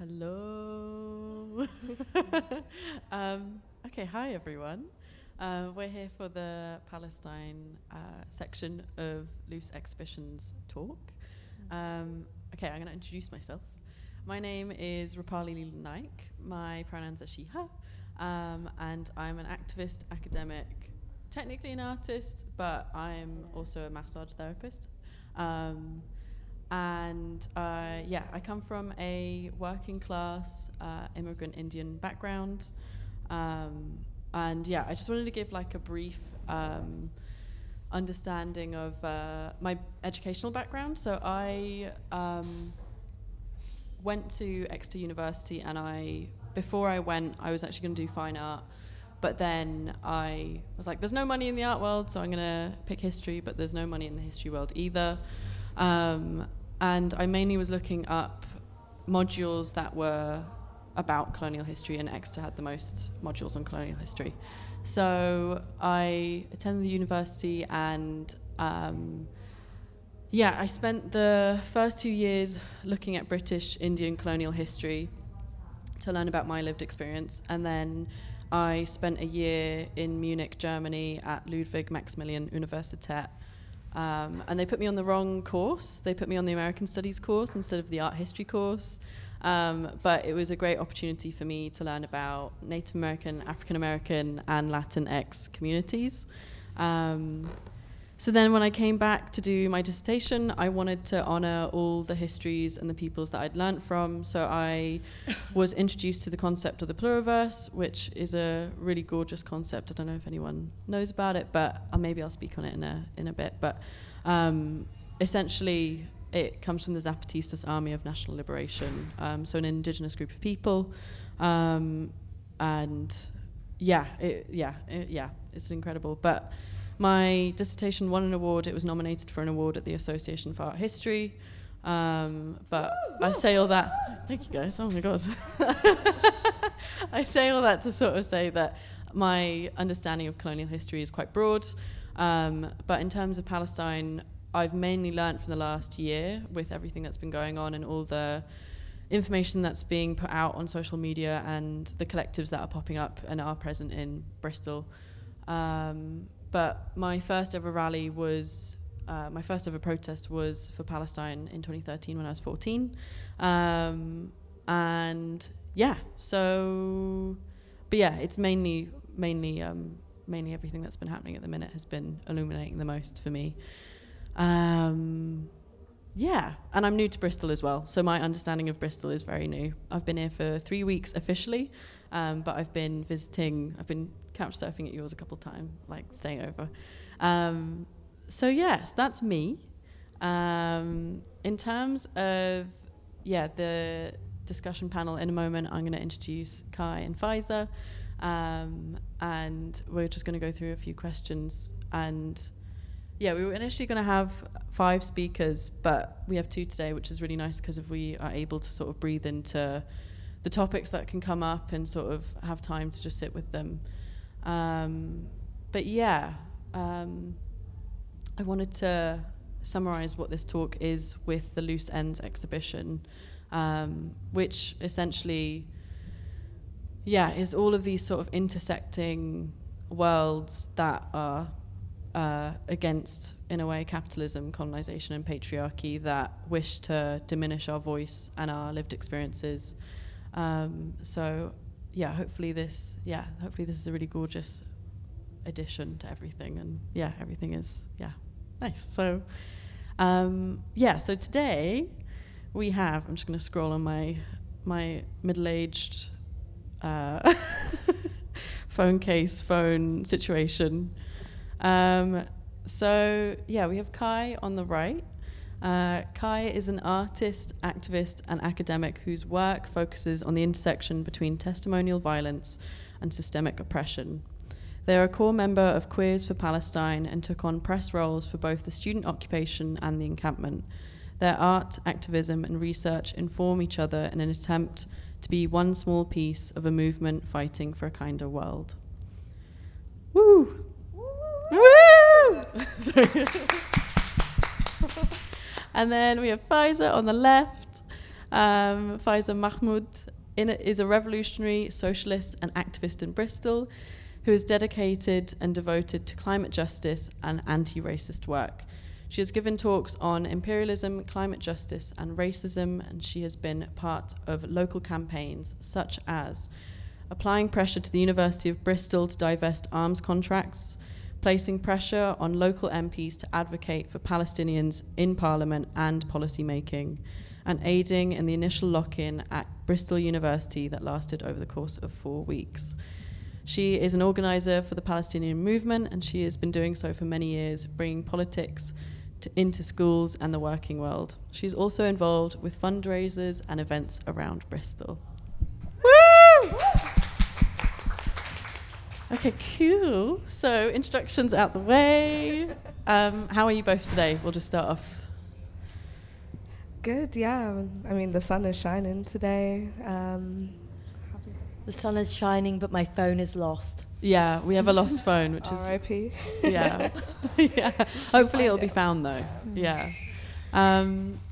Hello. Okay, hi everyone. We're here for the Palestine section of Loose Exhibitions talk. Okay, I'm going to introduce myself. My name is Rupali Naik. My pronouns are she, her. And I'm an activist, academic, technically an artist, but I'm also a massage therapist. I come from a working class immigrant Indian background. I just wanted to give like a brief understanding of my educational background. So I went to Exeter University, and before I went, I was actually going to do fine art. But then I was like, there's no money in the art world, so I'm going to pick history, but there's no money in the history world either. And I mainly was looking up modules that were about colonial history, and Exeter had the most modules on colonial history. So I attended the university, and I spent the first 2 years looking at British Indian colonial history to learn about my lived experience. And then I spent a year in Munich, Germany at Ludwig Maximilian Universität. And they put me on the wrong course. They put me on the American Studies course instead of the art history course. But it was a great opportunity for me to learn about Native American, African American, and Latinx communities. So then when I came back to do my dissertation, I wanted to honor all the histories and the peoples that I'd learnt from. So I was introduced to the concept of the pluriverse, which is a really gorgeous concept. I don't know if anyone knows about it, but maybe I'll speak on it in a bit. But essentially, it comes from the Zapatistas Army of National Liberation, so an indigenous group of people. It's incredible. But my dissertation won an award. It was nominated for an award at the Association for Art History. But I say all that... Thank you, guys. Oh, my God. I say all that to sort of say that my understanding of colonial history is quite broad. But in terms of Palestine, I've mainly learnt from the last year with everything that's been going on and all the information that's being put out on social media and the collectives that are popping up and are present in Bristol. But my first ever rally was, my first ever protest was for Palestine in 2013 when I was 14. It's mainly everything that's been happening at the minute has been illuminating the most for me. And I'm new to Bristol as well, so my understanding of Bristol is very new. I've been here for 3 weeks officially, but I've been couch surfing at yours a couple of times, like staying over. So yes, that's me. In terms of the discussion panel, in a moment I'm going to introduce Kai and Faiza, and we're just going to go through a few questions. And we were initially going to have 5 speakers, but we have 2 today, which is really nice because we are able to sort of breathe into the topics that can come up and sort of have time to just sit with them. I wanted to summarize what this talk is with the Loose Ends exhibition, which essentially, is all of these sort of intersecting worlds that are against, in a way, capitalism, colonization, and patriarchy that wish to diminish our voice and our lived experiences. Hopefully this is a really gorgeous addition to everything, and everything is nice. So so today we have, I'm just going to scroll on my middle-aged phone situation. We have Kai on the right. Kai is an artist, activist, and academic whose work focuses on the intersection between testimonial violence and systemic oppression. They are a core member of Queers for Palestine and took on press roles for both the student occupation and the encampment. Their art, activism, and research inform each other in an attempt to be one small piece of a movement fighting for a kinder world. Woo! Woo! Sorry. And then we have Faiza on the left. Faiza Mahmood is a revolutionary socialist and activist in Bristol who is dedicated and devoted to climate justice and anti-racist work. She has given talks on imperialism, climate justice, and racism, and she has been part of local campaigns such as applying pressure to the University of Bristol to divest arms contracts, placing pressure on local MPs to advocate for Palestinians in Parliament and policy making, and aiding in the initial lock-in at Bristol University that lasted over the course of 4 weeks. She is an organizer for the Palestinian movement, and she has been doing so for many years, bringing politics into schools and the working world. She's also involved with fundraisers and events around Bristol. Woo! Okay, cool. So introductions out the way. How are you both today? We'll just start off. Good, yeah. I mean, the sun is shining today. The sun is shining, but my phone is lost. Yeah, we have a lost phone, which is... R.I.P. Yeah. Yeah. Hopefully it'll be found, though. Yeah.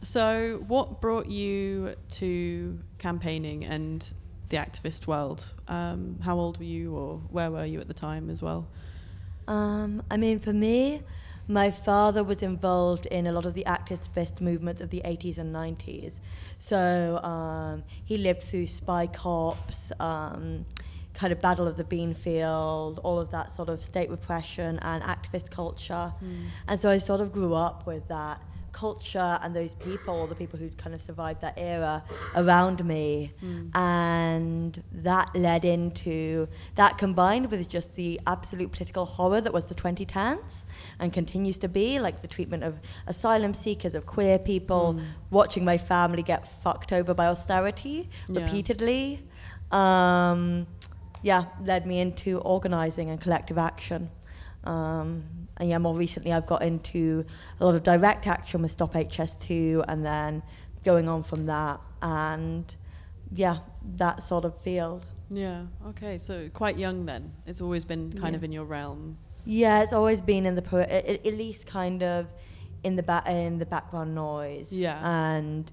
So what brought you to campaigning and the activist world? How old were you, or where were you at the time as well? I mean, for me, my father was involved in a lot of the activist movements of the 80s and 90s. So he lived through spy cops, kind of Battle of the Beanfield, all of that sort of state repression and activist culture. And so I sort of grew up with that culture and those people, the people who'd kind of survived that era around me. And that led into, that combined with just the absolute political horror that was the 2010s and continues to be, like the treatment of asylum seekers, of queer people, watching my family get fucked over by austerity repeatedly. Led me into organising and collective action. And yeah, more recently I've got into a lot of direct action with Stop HS2 and then going on from that, and yeah, that sort of field. Yeah, okay, so quite young then. It's always been kind of in your realm. Yeah, it's always been in the at least kind of in the background noise. Yeah. And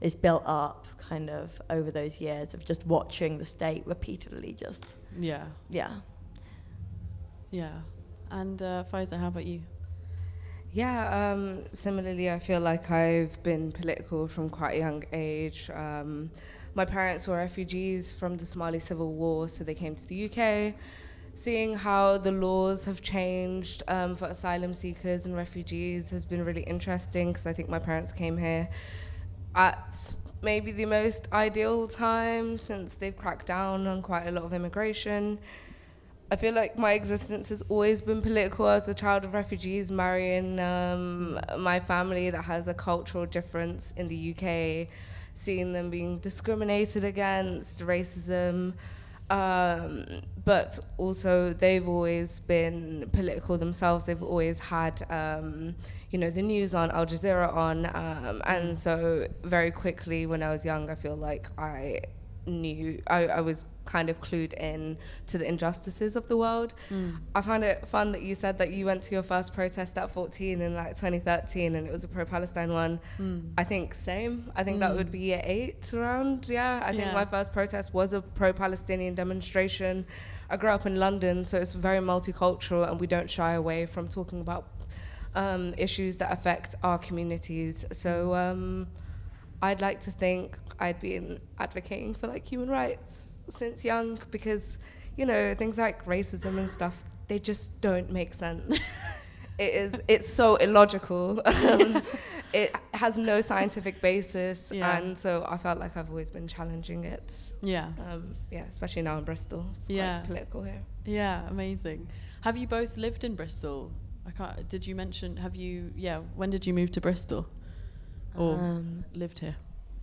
it's built up kind of over those years of just watching the state repeatedly just... Yeah. Yeah. Yeah. And Faiza, how about you? Yeah, similarly, I feel like I've been political from quite a young age. My parents were refugees from the Somali Civil War, so they came to the UK. Seeing how the laws have changed for asylum seekers and refugees has been really interesting, because I think my parents came here at maybe the most ideal time since they've cracked down on quite a lot of immigration. I feel like my existence has always been political as a child of refugees, marrying my family that has a cultural difference in the UK, seeing them being discriminated against, racism, but also they've always been political themselves. They've always had, the news on, Al Jazeera on, and so very quickly when I was young, I feel like I was kind of clued in to the injustices of the world. I find it fun that you said that you went to your first protest at 14 in like 2013 and it was a pro-Palestine one. I think same. I think that would be year 8 around, I think my first protest was a pro-Palestinian demonstration. I grew up in London, so it's very multicultural and we don't shy away from talking about issues that affect our communities. So I'd like to think I'd been advocating for like human rights since young, because things like racism and stuff, they just don't make sense. It's so illogical. It has no scientific basis, and so I felt like I've always been challenging it. Especially now in Bristol. It's quite political here. Yeah, amazing. Have you both lived in Bristol? Did you mention, when did you move to Bristol? Or lived here?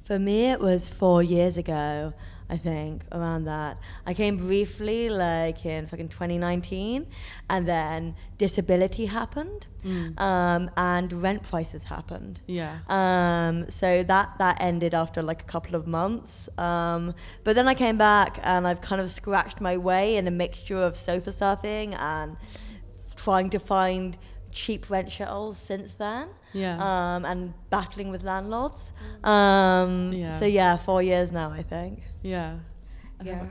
For me, it was 4 years ago, I think, around that. I came briefly, like in fucking 2019, and then disability happened, and rent prices happened. So that ended after like a couple of months. But then I came back, and I've kind of scratched my way in a mixture of sofa surfing and trying to find cheap rent shells since then. Yeah. And battling with landlords. Yeah. So yeah, 4 years now, I think. Yeah. Yeah,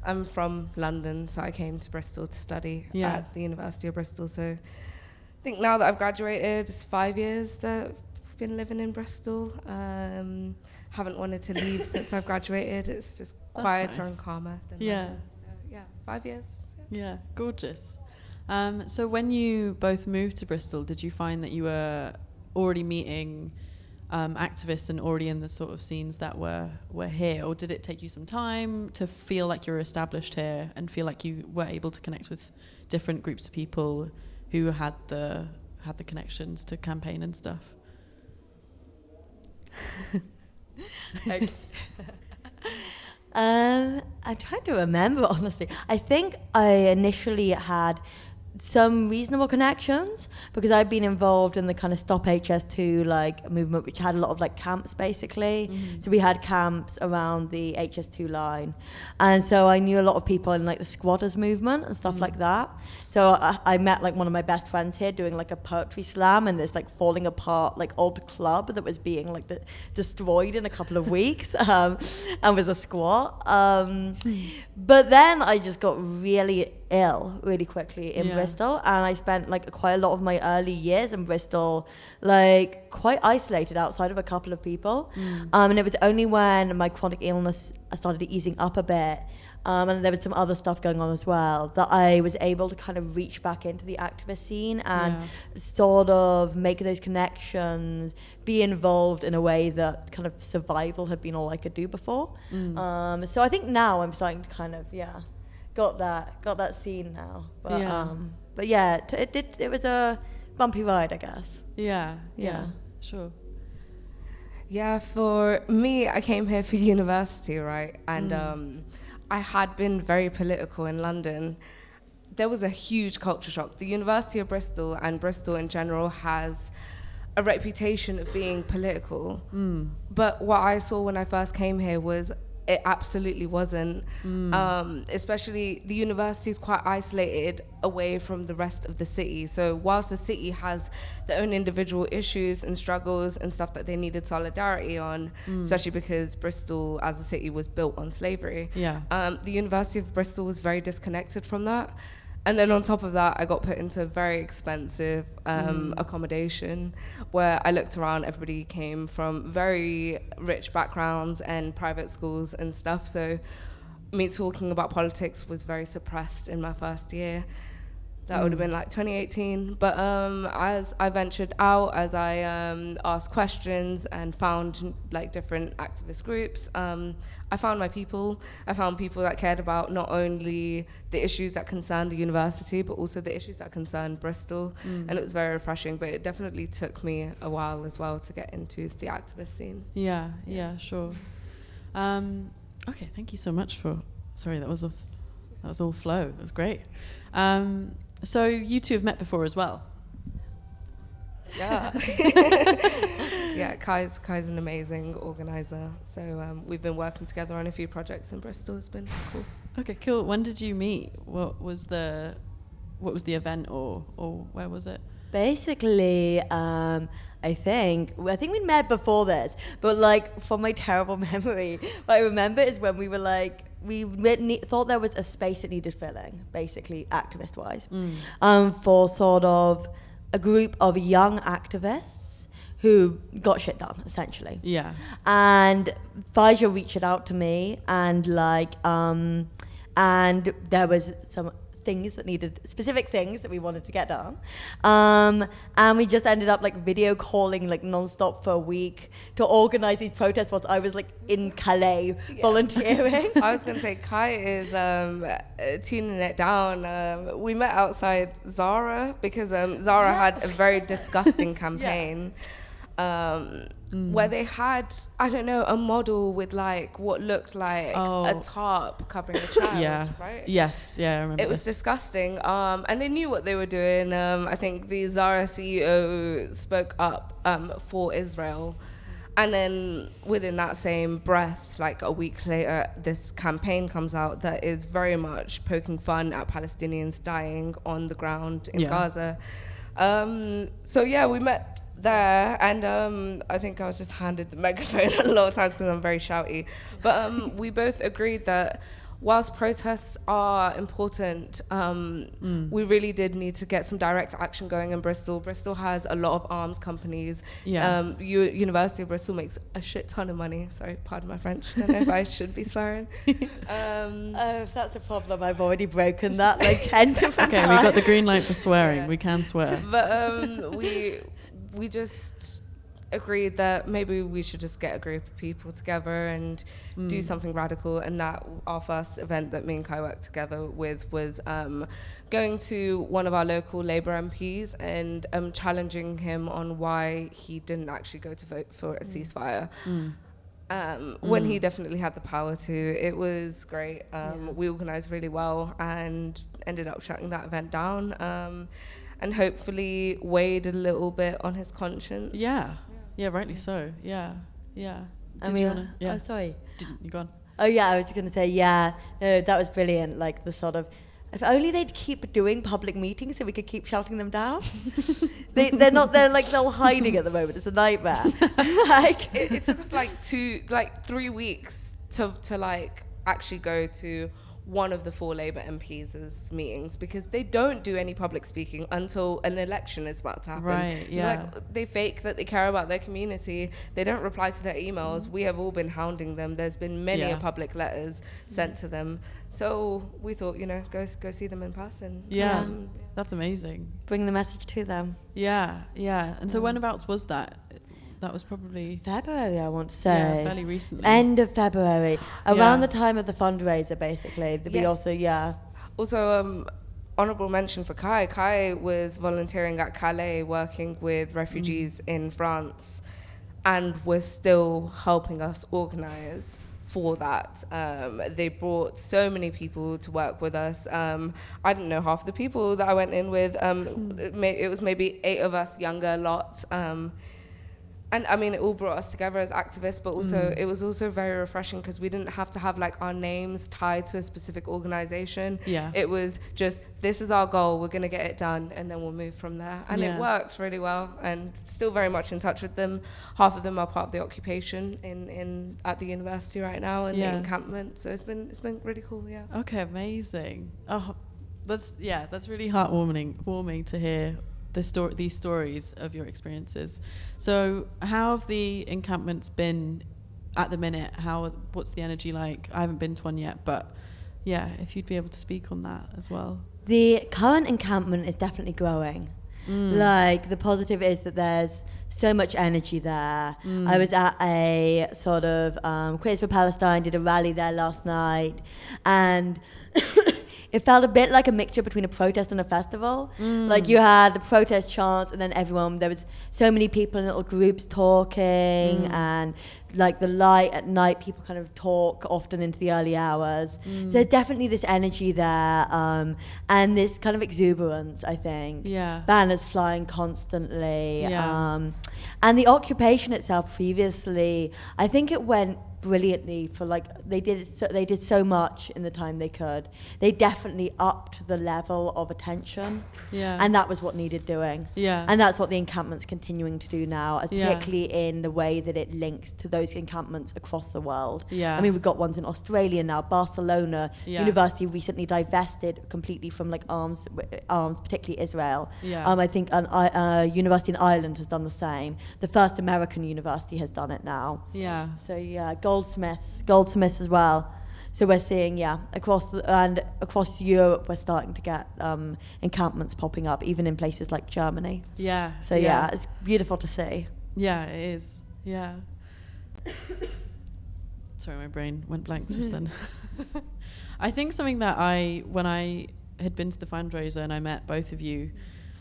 I'm from London, so I came to Bristol to study at the University of Bristol. So I think now that I've graduated, it's 5 years that I've been living in Bristol. Haven't wanted to leave since I've graduated. It's just quieter and calmer than London. So yeah, 5 years. Yeah, gorgeous. So when you both moved to Bristol, did you find that you were already meeting activists and already in the sort of scenes that were here, or did it take you some time to feel like you were established here and feel like you were able to connect with different groups of people who had the connections to campaign and stuff? I'm trying to remember, honestly. I think I initially had some reasonable connections because I've been involved in the kind of Stop HS2 like movement, which had a lot of like camps basically. So we had camps around the HS2 line, and so I knew a lot of people in like the squatters movement and stuff like that. So I met like one of my best friends here doing like a poetry slam in this like falling apart like old club that was being like destroyed in a couple of weeks and was a squat. But then I just got really ill really quickly in Bristol, and I spent like quite a lot of my early years in Bristol like quite isolated outside of a couple of people. And it was only when my chronic illness started easing up a bit, and there was some other stuff going on as well, that I was able to kind of reach back into the activist scene and sort of make those connections, be involved in a way that kind of survival had been all I could do before. So I think now I'm starting to kind of got that scene now, but yeah, it was a bumpy ride, I guess. Yeah, sure. Yeah, for me, I came here for university, right? And I had been very political in London. There was a huge culture shock. The University of Bristol and Bristol in general has a reputation of being political. But what I saw when I first came here was it absolutely wasn't. Especially the university is quite isolated away from the rest of the city. So whilst the city has their own individual issues and struggles and stuff that they needed solidarity on, especially because Bristol as a city was built on slavery, the University of Bristol was very disconnected from that. And then on top of that, I got put into a very expensive accommodation where I looked around, everybody came from very rich backgrounds and private schools and stuff. So me talking about politics was very suppressed in my first year. That would have been like 2018. But as I ventured out, as I asked questions and found like different activist groups, I found my people. I found people that cared about not only the issues that concern the university, but also the issues that concern Bristol. And it was very refreshing, but it definitely took me a while as well to get into the activist scene. Yeah, sure. Okay, thank you so much for, sorry, that was all flow. That was great. So you two have met before as well? Yeah. Yeah, Kai's an amazing organizer. So we've been working together on a few projects in Bristol. It's been cool. Okay, cool. When did you meet? What was the event or where was it? Basically, I think we met before this, but like from my terrible memory, what I remember is when we were like, thought there was a space that needed filling, basically activist-wise, for sort of a group of young activists who got shit done, essentially. Yeah. And Faja reached out to me, and like, and there was some specific things that we wanted to get done, and we just ended up like video calling like non-stop for a week to organize these protests whilst I was like in Calais volunteering. I was gonna say Kai is tuning it down. We met outside Zara because Zara had a very disgusting campaign. Where they had, I don't know, a model with like what looked like a tarp covering a child, right? Yes, I remember. It was disgusting, and they knew what they were doing. I think the Zara CEO spoke up for Israel, and then within that same breath, like a week later, this campaign comes out that is very much poking fun at Palestinians dying on the ground in Gaza. So yeah, we met there, and I think I was just handed the megaphone a lot of times because I'm very shouty. But we both agreed that whilst protests are important, we really did need to get some direct action going in Bristol. Bristol has a lot of arms companies. Yeah. University of Bristol makes a shit ton of money. Sorry, pardon my French. Don't know if I should be swearing. If that's a problem, I've already broken that like 10 different Okay, times. we've got the green light for swearing. Yeah. We can swear. But we just agreed that maybe we should just get a group of people together and do something radical. And that our first event that me and Kai worked together with was going to one of our local Labour MPs and challenging him on why he didn't actually go to vote for a ceasefire. When he definitely had the power to. It was great. We organised really well and ended up shutting that event down, and hopefully weighed a little bit on his conscience. Yeah, rightly so. Yeah. I mean, oh, sorry. You go on. Oh yeah, I was going to say, yeah, no, that was brilliant. Like the sort of, if only they'd keep doing public meetings so we could keep shouting them down. They're all hiding at the moment. It's a nightmare. Like It took us 3 weeks to actually go to one of the 4 Labour MPs' meetings because they don't do any public speaking until an election is about to happen. Right, yeah. They fake that they care about their community. They don't reply to their emails. We have all been hounding them. There's been many public letters sent to them. So we thought, go see them in person. Yeah, that's amazing. bring the message to them. Yeah. And so whenabouts was that? That was probably February, I want to say. Yeah, fairly recently. End of February, around the time of the fundraiser, basically. We also, Also, honourable mention for Kai. Kai was volunteering at Calais, working with refugees in France, and was still helping us organise for that. They brought so many people to work with us. I didn't know half the people that I went in with. It was maybe 8 of us, younger lot. And I mean, it all brought us together as activists, but also it was also very refreshing because we didn't have to have our names tied to a specific organization. Yeah. It was just, this is our goal, we're going to get it done, and then we'll move from there. And it worked really well, and still very much in touch with them. Half of them are part of the occupation at the university right now in the encampment. So it's been really cool, yeah. Okay, amazing. Oh, that's really warming to hear these stories of your experiences. So how have the encampments been at the minute? What's the energy like? I haven't been to one yet, but yeah, if you'd be able to speak on that as well. The current encampment is definitely growing. The positive is that there's so much energy there. I was at a sort of Creators for Palestine, did a rally there last night, and it felt a bit like a mixture between a protest and a festival. You had the protest chants, and then there was so many people in little groups talking, and the light at night, people kind of talk often into the early hours. So definitely this energy there, and this kind of exuberance, I think. Yeah. Banners flying constantly. Yeah. And the occupation itself previously, I think it went brilliantly for they did so much in the time they could. They definitely upped the level of attention, and that was what needed doing. And that's what the encampment's continuing to do now, particularly in the way that it links to those encampments across the world. I mean, we've got ones in Australia now, Barcelona. University recently divested completely from arms, particularly Israel. I think a university in Ireland has done the same. The first American university has done it now. So Goldsmiths as well. So we're seeing, across Europe, we're starting to get encampments popping up, even in places like Germany. So it's beautiful to see. Yeah, it is. Yeah. Sorry, my brain went blank just then. I think something that when I had been to the fundraiser and I met both of you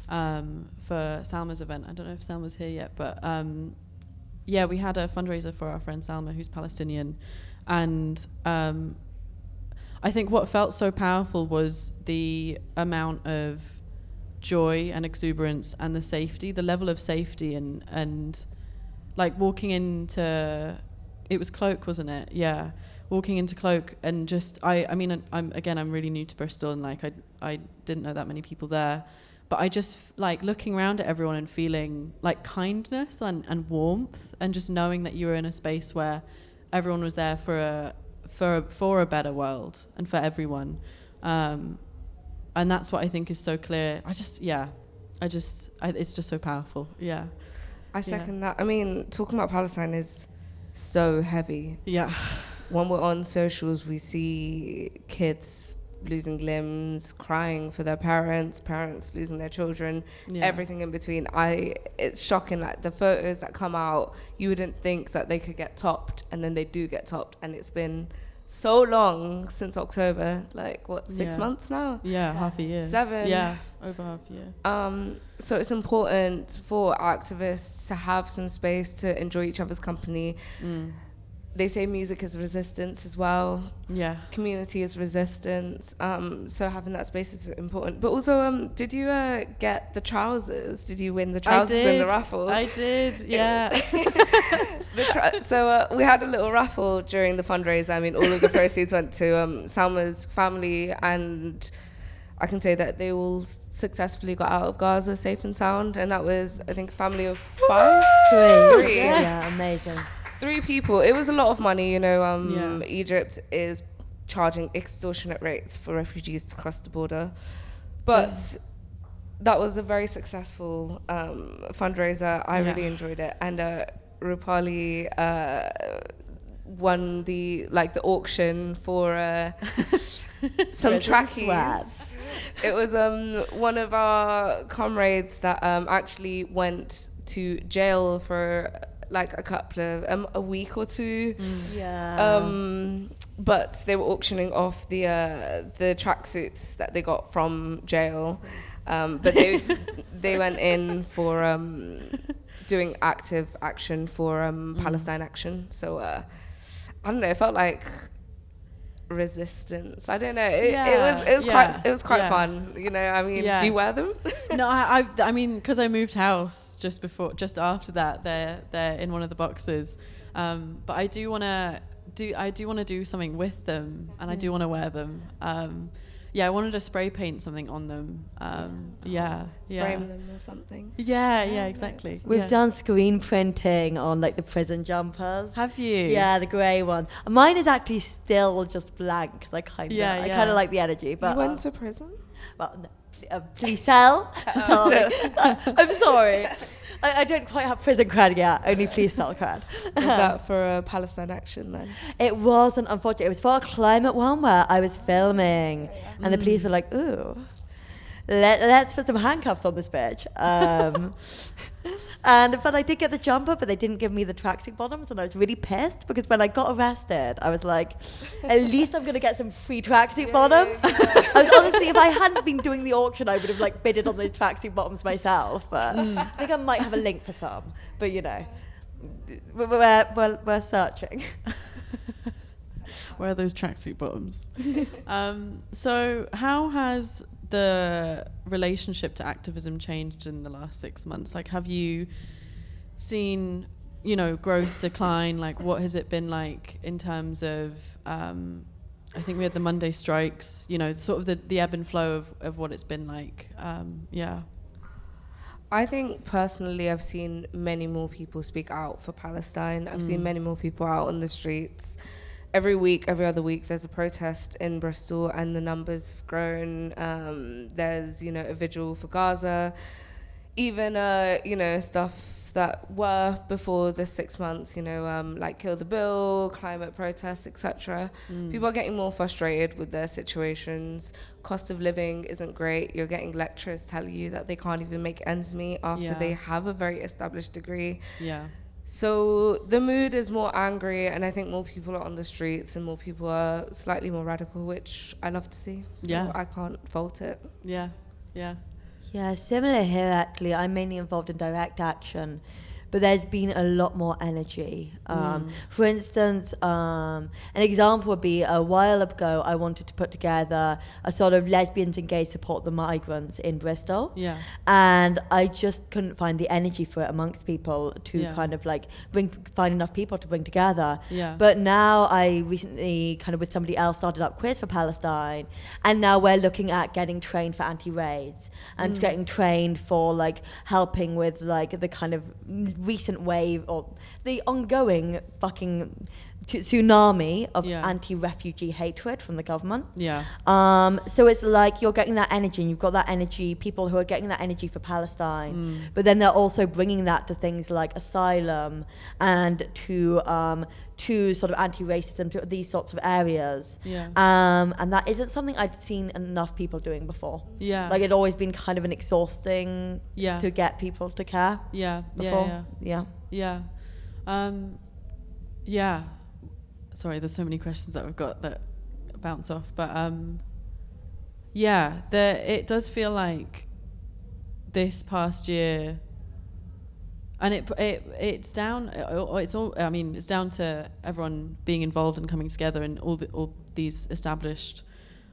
for Salma's event, I don't know if Salma's here yet, but we had a fundraiser for our friend Salma, who's Palestinian, and I think what felt so powerful was the amount of joy and exuberance and the level of safety and walking into, it was Cloak, wasn't it? Yeah, walking into Cloak and just, I'm really new to Bristol and I didn't know that many people there, but I just like looking around at everyone and feeling like kindness and warmth, and just knowing that you were in a space where everyone was there for a better world and for everyone. And that's what I think is so clear. It's just so powerful. Yeah. I second that. I mean, talking about Palestine is so heavy. Yeah. When we're on socials, we see kids losing limbs, crying for their parents losing their children, everything in between. It's shocking, like the photos that come out, you wouldn't think that they could get topped, and then they do get topped, and it's been so long since October, like what, 6 months now? Yeah, half a year. 7. Yeah, over half a year. So it's important for activists to have some space to enjoy each other's company. They say music is resistance as well. Yeah. Community is resistance. So having that space is important. But also, did you get the trousers? Did you win the trousers in the raffle? I did, yeah. So we had a little raffle during the fundraiser. I mean, all of the proceeds went to Salma's family, and I can say that they all successfully got out of Gaza safe and sound. And that was, I think, a family of 5? 3. Yeah, amazing. 3 people. It was a lot of money, you know. Egypt is charging extortionate rates for refugees to cross the border. But that was a very successful fundraiser. I really enjoyed it. And Rupali won the auction for some trackies. It was one of our comrades that actually went to jail for like a couple of a week or 2. But they were auctioning off the tracksuits that they got from jail, but they went in for doing active action for Palestine action. So I don't know, it felt like resistance. I don't know. It was quite fun. You know, I mean, do you wear them? No, I mean, because I moved house just after that. They're in one of the boxes, but I do want to do something with them, and I do want to wear them. I wanted to spray paint something on them. Frame them or something. Yeah, exactly. We've done screen printing on like the prison jumpers. Have you? Yeah, the grey one. Mine is actually still just blank because I kind of like the energy. But you went to prison? Well, no, please tell. I'm sorry. I don't quite have prison cred yet, only please tell cred. Was that for Palestine action then? It wasn't, unfortunately. It was for a climate one where I was filming, and the police were like, ooh, let's put some handcuffs on this bitch. But I did get the jumper, but they didn't give me the tracksuit bottoms, and I was really pissed because when I got arrested, I was like, at least I'm gonna get some free tracksuit bottoms. I was honestly, if I hadn't been doing the auction, I would have like bidded on those tracksuit bottoms myself. But I think I might have a link for some. But you know, we're searching. Where are those tracksuit bottoms? So how has the relationship to activism changed in the last 6 months? Like, have you seen, you know, growth, decline? Like, what has it been like in terms of, I think we had the Monday strikes, you know, sort of the ebb and flow of what it's been like. I think personally I've seen many more people speak out for Palestine. I've seen many more people out on the streets. Every week, every other week, there's a protest in Bristol, and the numbers have grown. There's, you know, a vigil for Gaza. Even, you know, stuff that were before the 6 months, you know, like Kill the Bill, climate protests, etc. People are getting more frustrated with their situations. Cost of living isn't great. You're getting lecturers telling you that they can't even make ends meet after they have a very established degree. Yeah. So the mood is more angry, and I think more people are on the streets and more people are slightly more radical, which I love to see. So I can't fault it. Yeah. Yeah, similar here actually. I'm mainly involved in direct action, but there's been a lot more energy. For instance, an example would be a while ago I wanted to put together a sort of lesbians and gays support the migrants in Bristol. Yeah. And I just couldn't find the energy for it amongst people to kind of like find enough people to bring together. Yeah. But now I recently kind of with somebody else started up Quiz for Palestine, and now we're looking at getting trained for anti-raids and getting trained for like helping with like the kind of recent wave or the ongoing fucking tsunami of anti-refugee hatred from the government. Yeah. So it's like you're getting that energy, and you've got that energy, people who are getting that energy for Palestine, but then they're also bringing that to things like asylum and to sort of anti-racism, to these sorts of areas. Yeah. And that isn't something I'd seen enough people doing before. Yeah. Like it'd always been kind of an exhausting to get people to care. Yeah. Before. Yeah. Yeah. Sorry, there's so many questions that we've got that bounce off, but it does feel like this past year, and it's down. It's down to everyone being involved and coming together, and all these established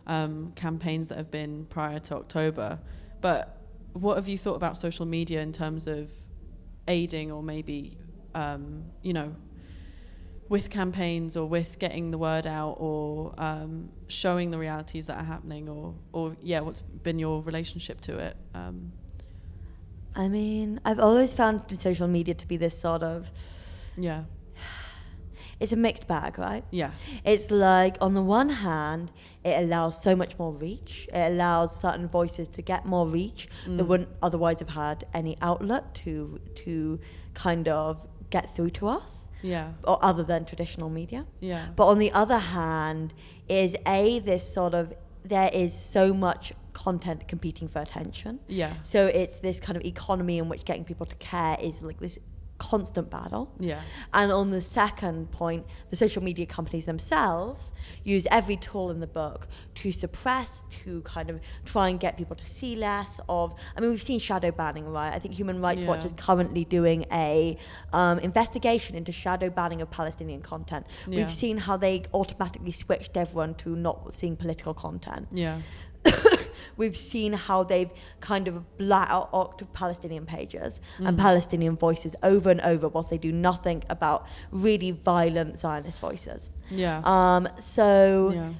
campaigns that have been prior to October. But what have you thought about social media in terms of aiding, or maybe with campaigns, or with getting the word out, or showing the realities that are happening, or what's been your relationship to it? I mean, I've always found social media to be this sort of... It's a mixed bag, right? Yeah. It's like, on the one hand, it allows so much more reach. It allows certain voices to get more reach that wouldn't otherwise have had any outlet to kind of get through to us. Yeah. Or other than traditional media. Yeah. But on the other hand, is this sort of, there is so much content competing for attention. Yeah. So it's this kind of economy in which getting people to care is like this constant battle. Yeah. And on the second point, the social media companies themselves use every tool in the book to suppress, to kind of try and get people to see less of. I mean, we've seen shadow banning, right? I think Human Rights Watch is currently doing a investigation into shadow banning of Palestinian content. Yeah. We've seen how they automatically switched everyone to not seeing political content. Yeah. We've seen how they've kind of blacked out Palestinian pages and Palestinian voices over and over, whilst they do nothing about really violent Zionist voices. Yeah.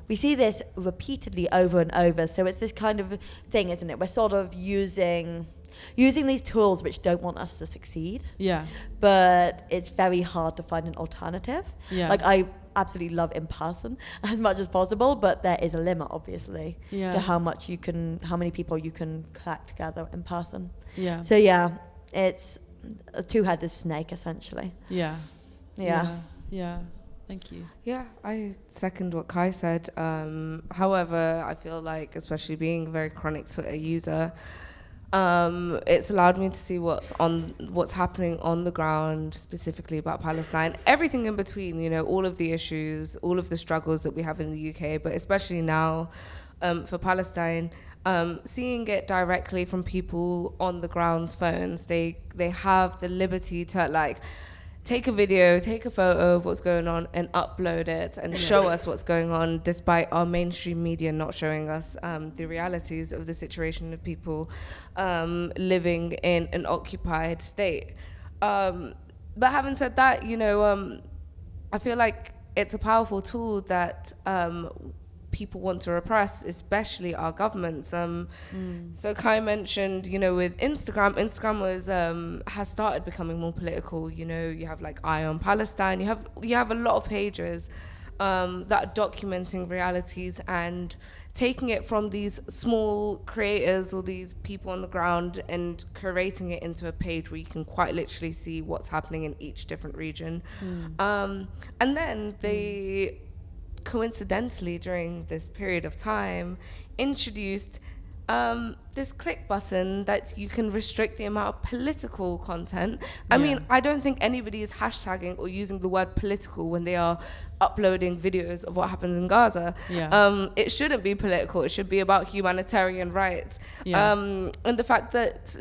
We see this repeatedly over and over. So it's this kind of thing, isn't it? We're sort of using these tools which don't want us to succeed. Yeah. But it's very hard to find an alternative. Yeah. Like, I absolutely love in person as much as possible, but there is a limit, obviously, to how many people you can collect together in person. Yeah. So it's a two-headed snake, essentially. Yeah. Yeah. Yeah. Thank you. Yeah, I second what Kai said. However, I feel like, especially being a very chronic Twitter user, it's allowed me to see what's happening on the ground, specifically about Palestine, everything in between, all of the issues, all of the struggles that we have in the UK, but especially now for Palestine, seeing it directly from people on the ground's phones. They have the liberty to take a video, take a photo of what's going on and upload it and show us what's going on, despite our mainstream media not showing us the realities of the situation of people living in an occupied state. But having said that, I feel like it's a powerful tool that people want to repress, especially our governments. So Kai mentioned, with Instagram has started becoming more political. You have Eye on Palestine. You have a lot of pages that are documenting realities and taking it from these small creators or these people on the ground and curating it into a page where you can quite literally see what's happening in each different region. And then they coincidentally, during this period of time, introduced this click button that you can restrict the amount of political content. I mean, I don't think anybody is hashtagging or using the word political when they are uploading videos of what happens in Gaza. Yeah. It shouldn't be political. It should be about humanitarian rights. Yeah. And the fact that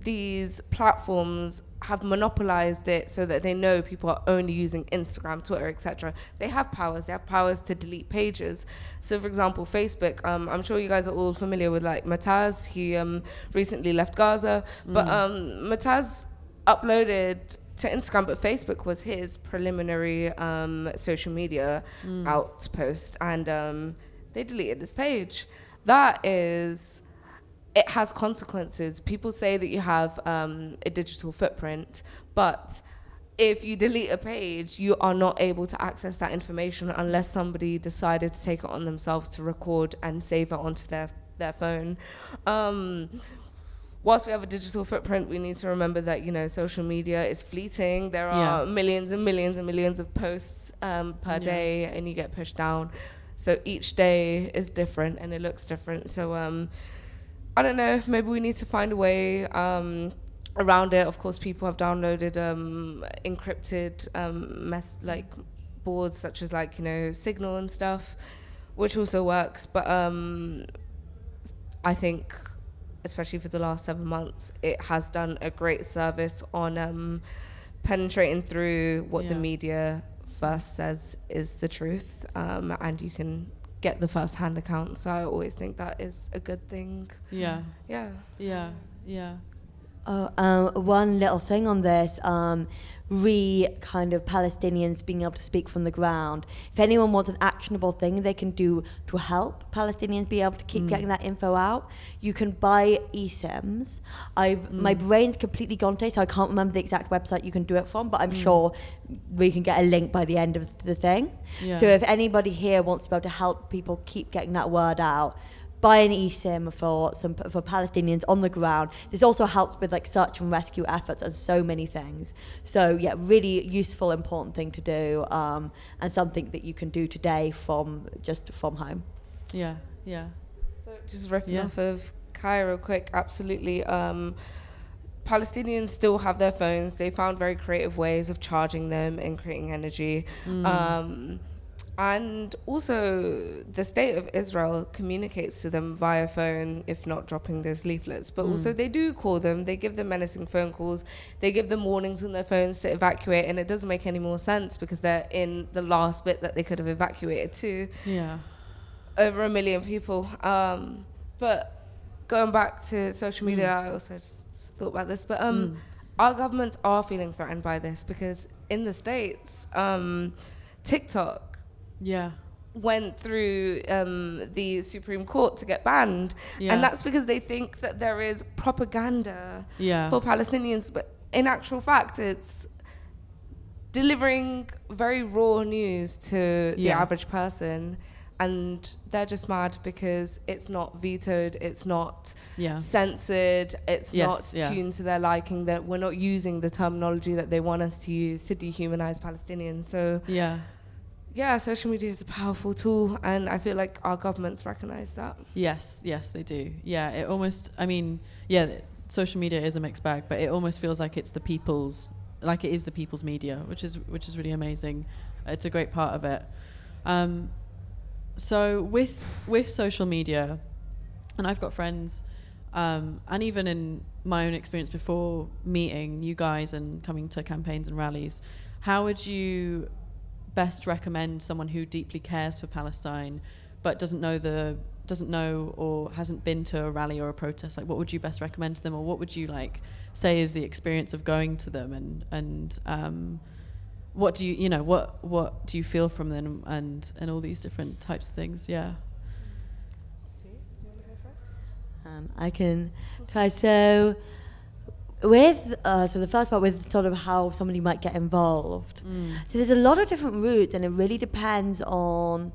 these platforms have monopolized it so that they know people are only using Instagram, Twitter, etc. They have powers. They have powers to delete pages. So, for example, Facebook. I'm sure you guys are all familiar with like Mataz. He recently left Gaza, but Mataz uploaded to Instagram, but Facebook was his preliminary social media outpost, and they deleted this page. It has consequences. People say that you have a digital footprint, but if you delete a page, you are not able to access that information unless somebody decided to take it on themselves to record and save it onto their phone. Whilst we have a digital footprint, we need to remember that, you know, social media is fleeting. There are millions and millions and millions of posts per day, and you get pushed down. So each day is different and it looks different. So I don't know, maybe we need to find a way around it. Of course, people have downloaded encrypted like boards such as like, you know, Signal and stuff, which also works. But I think, especially for the last 7 months, it has done a great service on penetrating through what the media first says is the truth, and you can get the first-hand account. So I always think that is a good thing. Yeah. One little thing on this, kind of Palestinians being able to speak from the ground. If anyone wants an actionable thing they can do to help Palestinians be able to keep getting that info out, you can buy eSIMs. My brain's completely gone today, so I can't remember the exact website you can do it from, but I'm sure we can get a link by the end of the thing. So if anybody here wants to be able to help people keep getting that word out, buy an eSIM for Palestinians on the ground. This also helps with like search and rescue efforts and so many things. So yeah, really useful, important thing to do, and something that you can do today from home. So just riffing off of Kai real quick, absolutely. Palestinians still have their phones. They found very creative ways of charging them and creating energy. And also, the state of Israel communicates to them via phone, if not dropping those leaflets. But also, they do call them. They give them menacing phone calls. They give them warnings on their phones to evacuate. And it doesn't make any more sense because they're in the last bit that they could have evacuated to. Over 1 million people. But going back to social media, I also just thought about this. But our governments are feeling threatened by this because in the States, TikTok went through the Supreme Court to get banned. And that's because they think that there is propaganda for Palestinians. But in actual fact, it's delivering very raw news to the average person. And they're just mad because it's not vetoed, it's not censored, it's not tuned to their liking, that we're not using the terminology that they want us to use to dehumanize Palestinians. So social media is a powerful tool, and I feel like our governments recognize that. Yes, they do. It almost, social media is a mixed bag, but it almost feels like it's the people's media, which is really amazing. It's a great part of it. So with social media, and I've got friends, and even in my own experience before meeting you guys and coming to campaigns and rallies, how would you best recommend someone who deeply cares for Palestine but doesn't know or hasn't been to a rally or a protest? Like, what would you best recommend to them, or what would you like say is the experience of going to them, and what do what do you feel from them, and all these different types of things? I can try. So the first part with sort of how somebody might get involved. So there's a lot of different routes, and it really depends on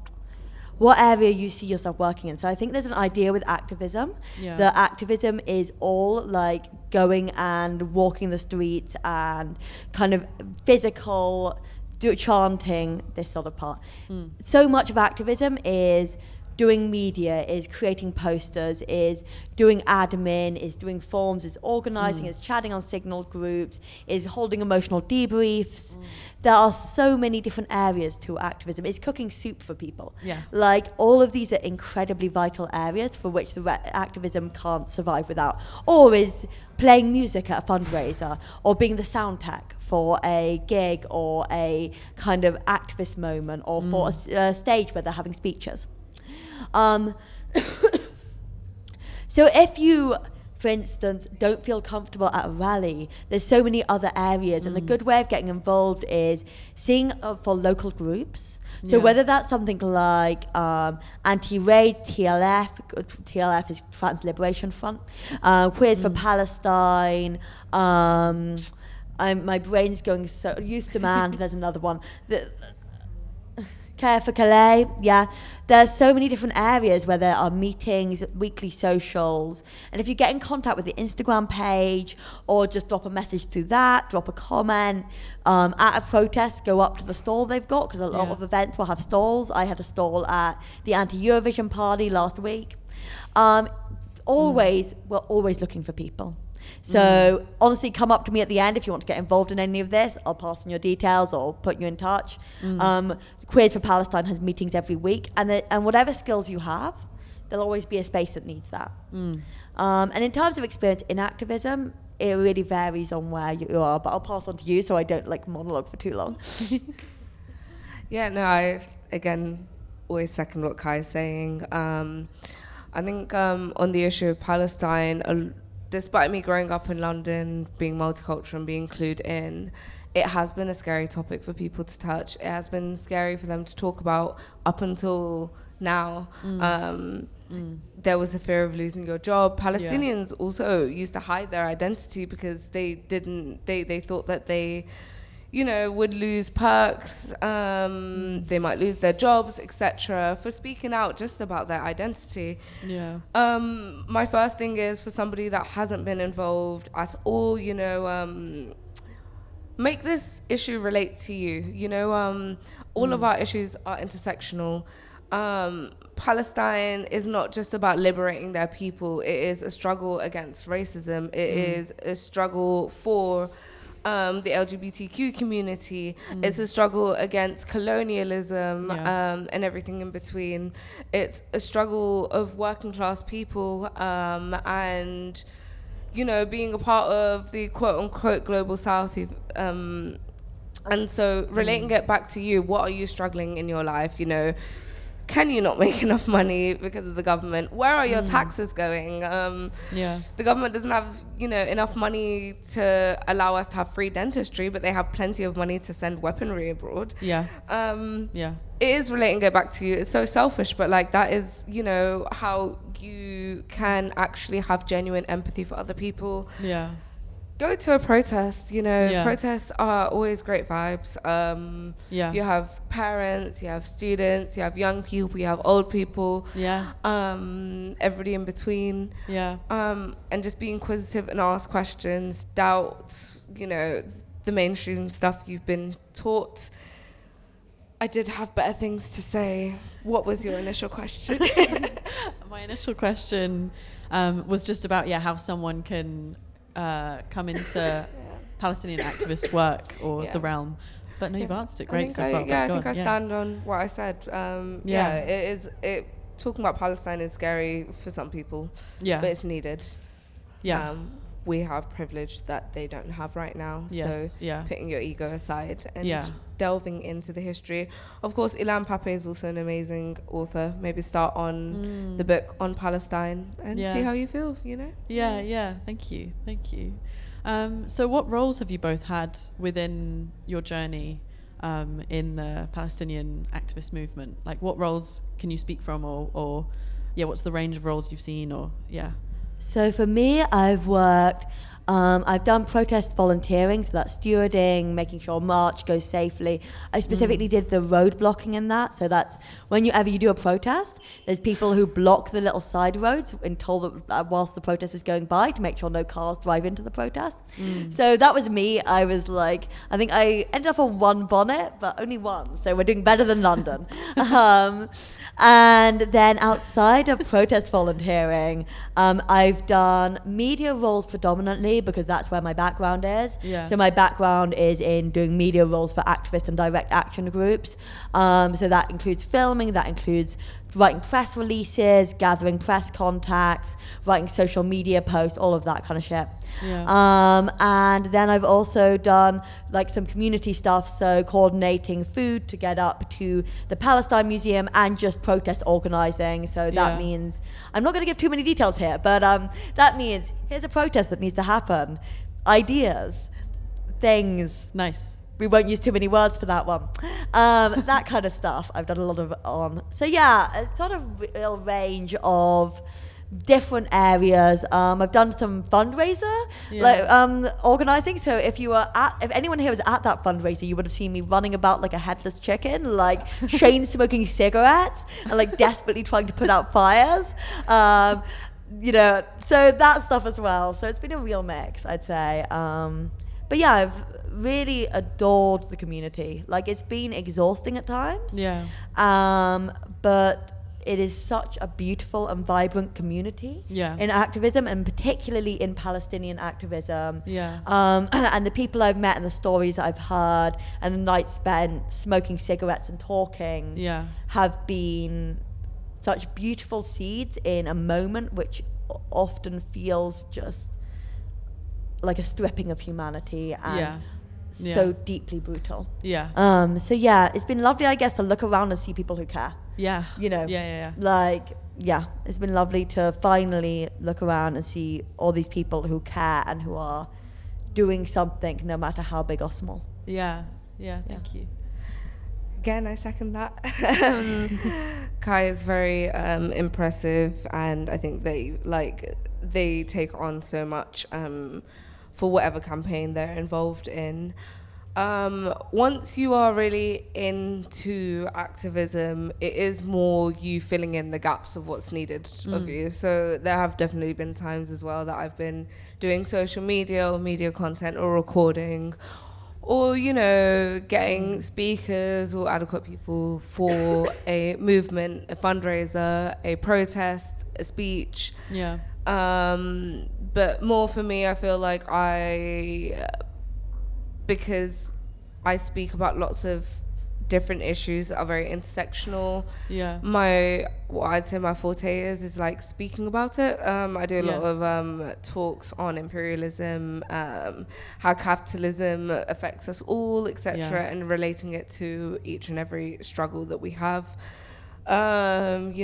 what area you see yourself working in. So I think there's an idea with activism. The activism is all like going and walking the streets and kind of physical chanting, this sort of part. So much of activism is doing media, is creating posters, is doing admin, is doing forms, is organising, is chatting on Signal groups, is holding emotional debriefs. There are so many different areas to activism. It's cooking soup for people. Yeah. Like, all of these are incredibly vital areas for which the activism can't survive without. Or is playing music at a fundraiser, or being the sound tech for a gig, or a kind of activist moment, or for a stage where they're having speeches. So if you, for instance, don't feel comfortable at a rally, there's so many other areas, and the good way of getting involved is seeing for local groups. So whether that's something like anti-raid, TLF is Trans Liberation Front, Queers for Palestine, my brain's going so, Youth Demand, there's another one. Care for Calais, yeah. There's so many different areas where there are meetings, weekly socials, and if you get in contact with the Instagram page, or just drop a message through that, drop a comment, at a protest, go up to the stall they've got, because a lot of events will have stalls. I had a stall at the anti-Eurovision party last week. We're always looking for people. So honestly, come up to me at the end if you want to get involved in any of this. I'll pass on your details or put you in touch. Queers for Palestine has meetings every week, and whatever skills you have, there'll always be a space that needs that. And in terms of experience in activism, it really varies on where you are, but I'll pass on to you so I don't monologue for too long. Yeah, no, I again always second what Kai's saying. I think on the issue of Palestine, despite me growing up in London, being multicultural and being clued in, it has been a scary topic for people to touch. It has been scary for them to talk about up until now. There was a fear of losing your job. Palestinians also used to hide their identity because they thought that they, would lose perks, they might lose their jobs, etc., for speaking out just about their identity. My first thing is, for somebody that hasn't been involved at all, make this issue relate to you. All of our issues are intersectional. Palestine is not just about liberating their people. It is a struggle against racism. It is a struggle for the LGBTQ community. It's a struggle against colonialism, and everything in between. It's a struggle of working class people, and being a part of the quote unquote global south. And so relating it back to you, what are you struggling in your life? Can you not make enough money because of the government? Where are your taxes going? The government doesn't have, enough money to allow us to have free dentistry, but they have plenty of money to send weaponry abroad. It is relating it back to you. It's so selfish, but that is, how you can actually have genuine empathy for other people. Go to a protest, protests are always great vibes. You have parents, you have students, you have young people, you have old people, everybody in between. And just be inquisitive and ask questions, doubt, the mainstream stuff you've been taught. I did have better things to say. What was your initial question? My initial question was just about, how someone can come into Palestinian activist work or the realm. But no, you've answered it great so far. I think I stand on what I said. Talking about Palestine is scary for some people, but it's needed. We have privilege that they don't have right now. So putting your ego aside and delving into the history. Of course, Ilan Pape is also an amazing author. Maybe start on the book on Palestine and see how you feel, Thank you. So what roles have you both had within your journey in the Palestinian activist movement? What roles can you speak from, or what's the range of roles you've seen, or So for me, I've worked I've done protest volunteering, so that's stewarding, making sure march goes safely. I specifically did the road blocking in that, so that's whenever you do a protest, there's people who block the little side roads until whilst the protest is going by to make sure no cars drive into the protest. So that was me. I was like, I think I ended up on one bonnet, but only one, so we're doing better than London. And then outside of protest volunteering, I've done media roles predominantly because that's where my background is. Yeah. So my background is in doing media roles for activist and direct action groups. So that includes filming, that includes writing press releases, gathering press contacts, writing social media posts, all of that kind of shit. Yeah. And then I've also done like some community stuff, so coordinating food to get up to the Palestine Museum and just protest organizing. So that means, I'm not going to give too many details here, but that means here's a protest that needs to happen. Ideas, things. Nice. We won't use too many words for that one. That kind of stuff I've done a lot of on. So yeah, a sort of real range of different areas. I've done some fundraiser, organizing. So if anyone here was at that fundraiser, you would have seen me running about like a headless chicken, like chain smoking cigarettes and like desperately trying to put out fires. So that stuff as well. So it's been a real mix, I'd say. But yeah, I've really adored the community. Like, it's been exhausting at times. Yeah. But it is such a beautiful and vibrant community in activism, and particularly in Palestinian activism. Yeah. And the people I've met and the stories I've heard and the nights spent smoking cigarettes and talking have been such beautiful seeds in a moment which often feels just like a stripping of humanity and so deeply brutal. Yeah. So yeah, it's been lovely, I guess, to look around and see people who care. Yeah. Yeah. Like, yeah, it's been lovely to finally look around and see all these people who care and who are doing something, no matter how big or small. Yeah. Thank you. Again, I second that. Kai is very impressive, and I think they take on so much for whatever campaign they're involved in. Once you are really into activism, it is more you filling in the gaps of what's needed of you. So there have definitely been times as well that I've been doing social media or media content or recording, or, getting speakers or adequate people for a movement, a fundraiser, a protest, a speech. Yeah. But more for me, I feel like because I speak about lots of different issues that are very intersectional. Yeah. What I'd say my forte is like speaking about it. I do a lot of talks on imperialism, how capitalism affects us all, etc., and relating it to each and every struggle that we have. Admin.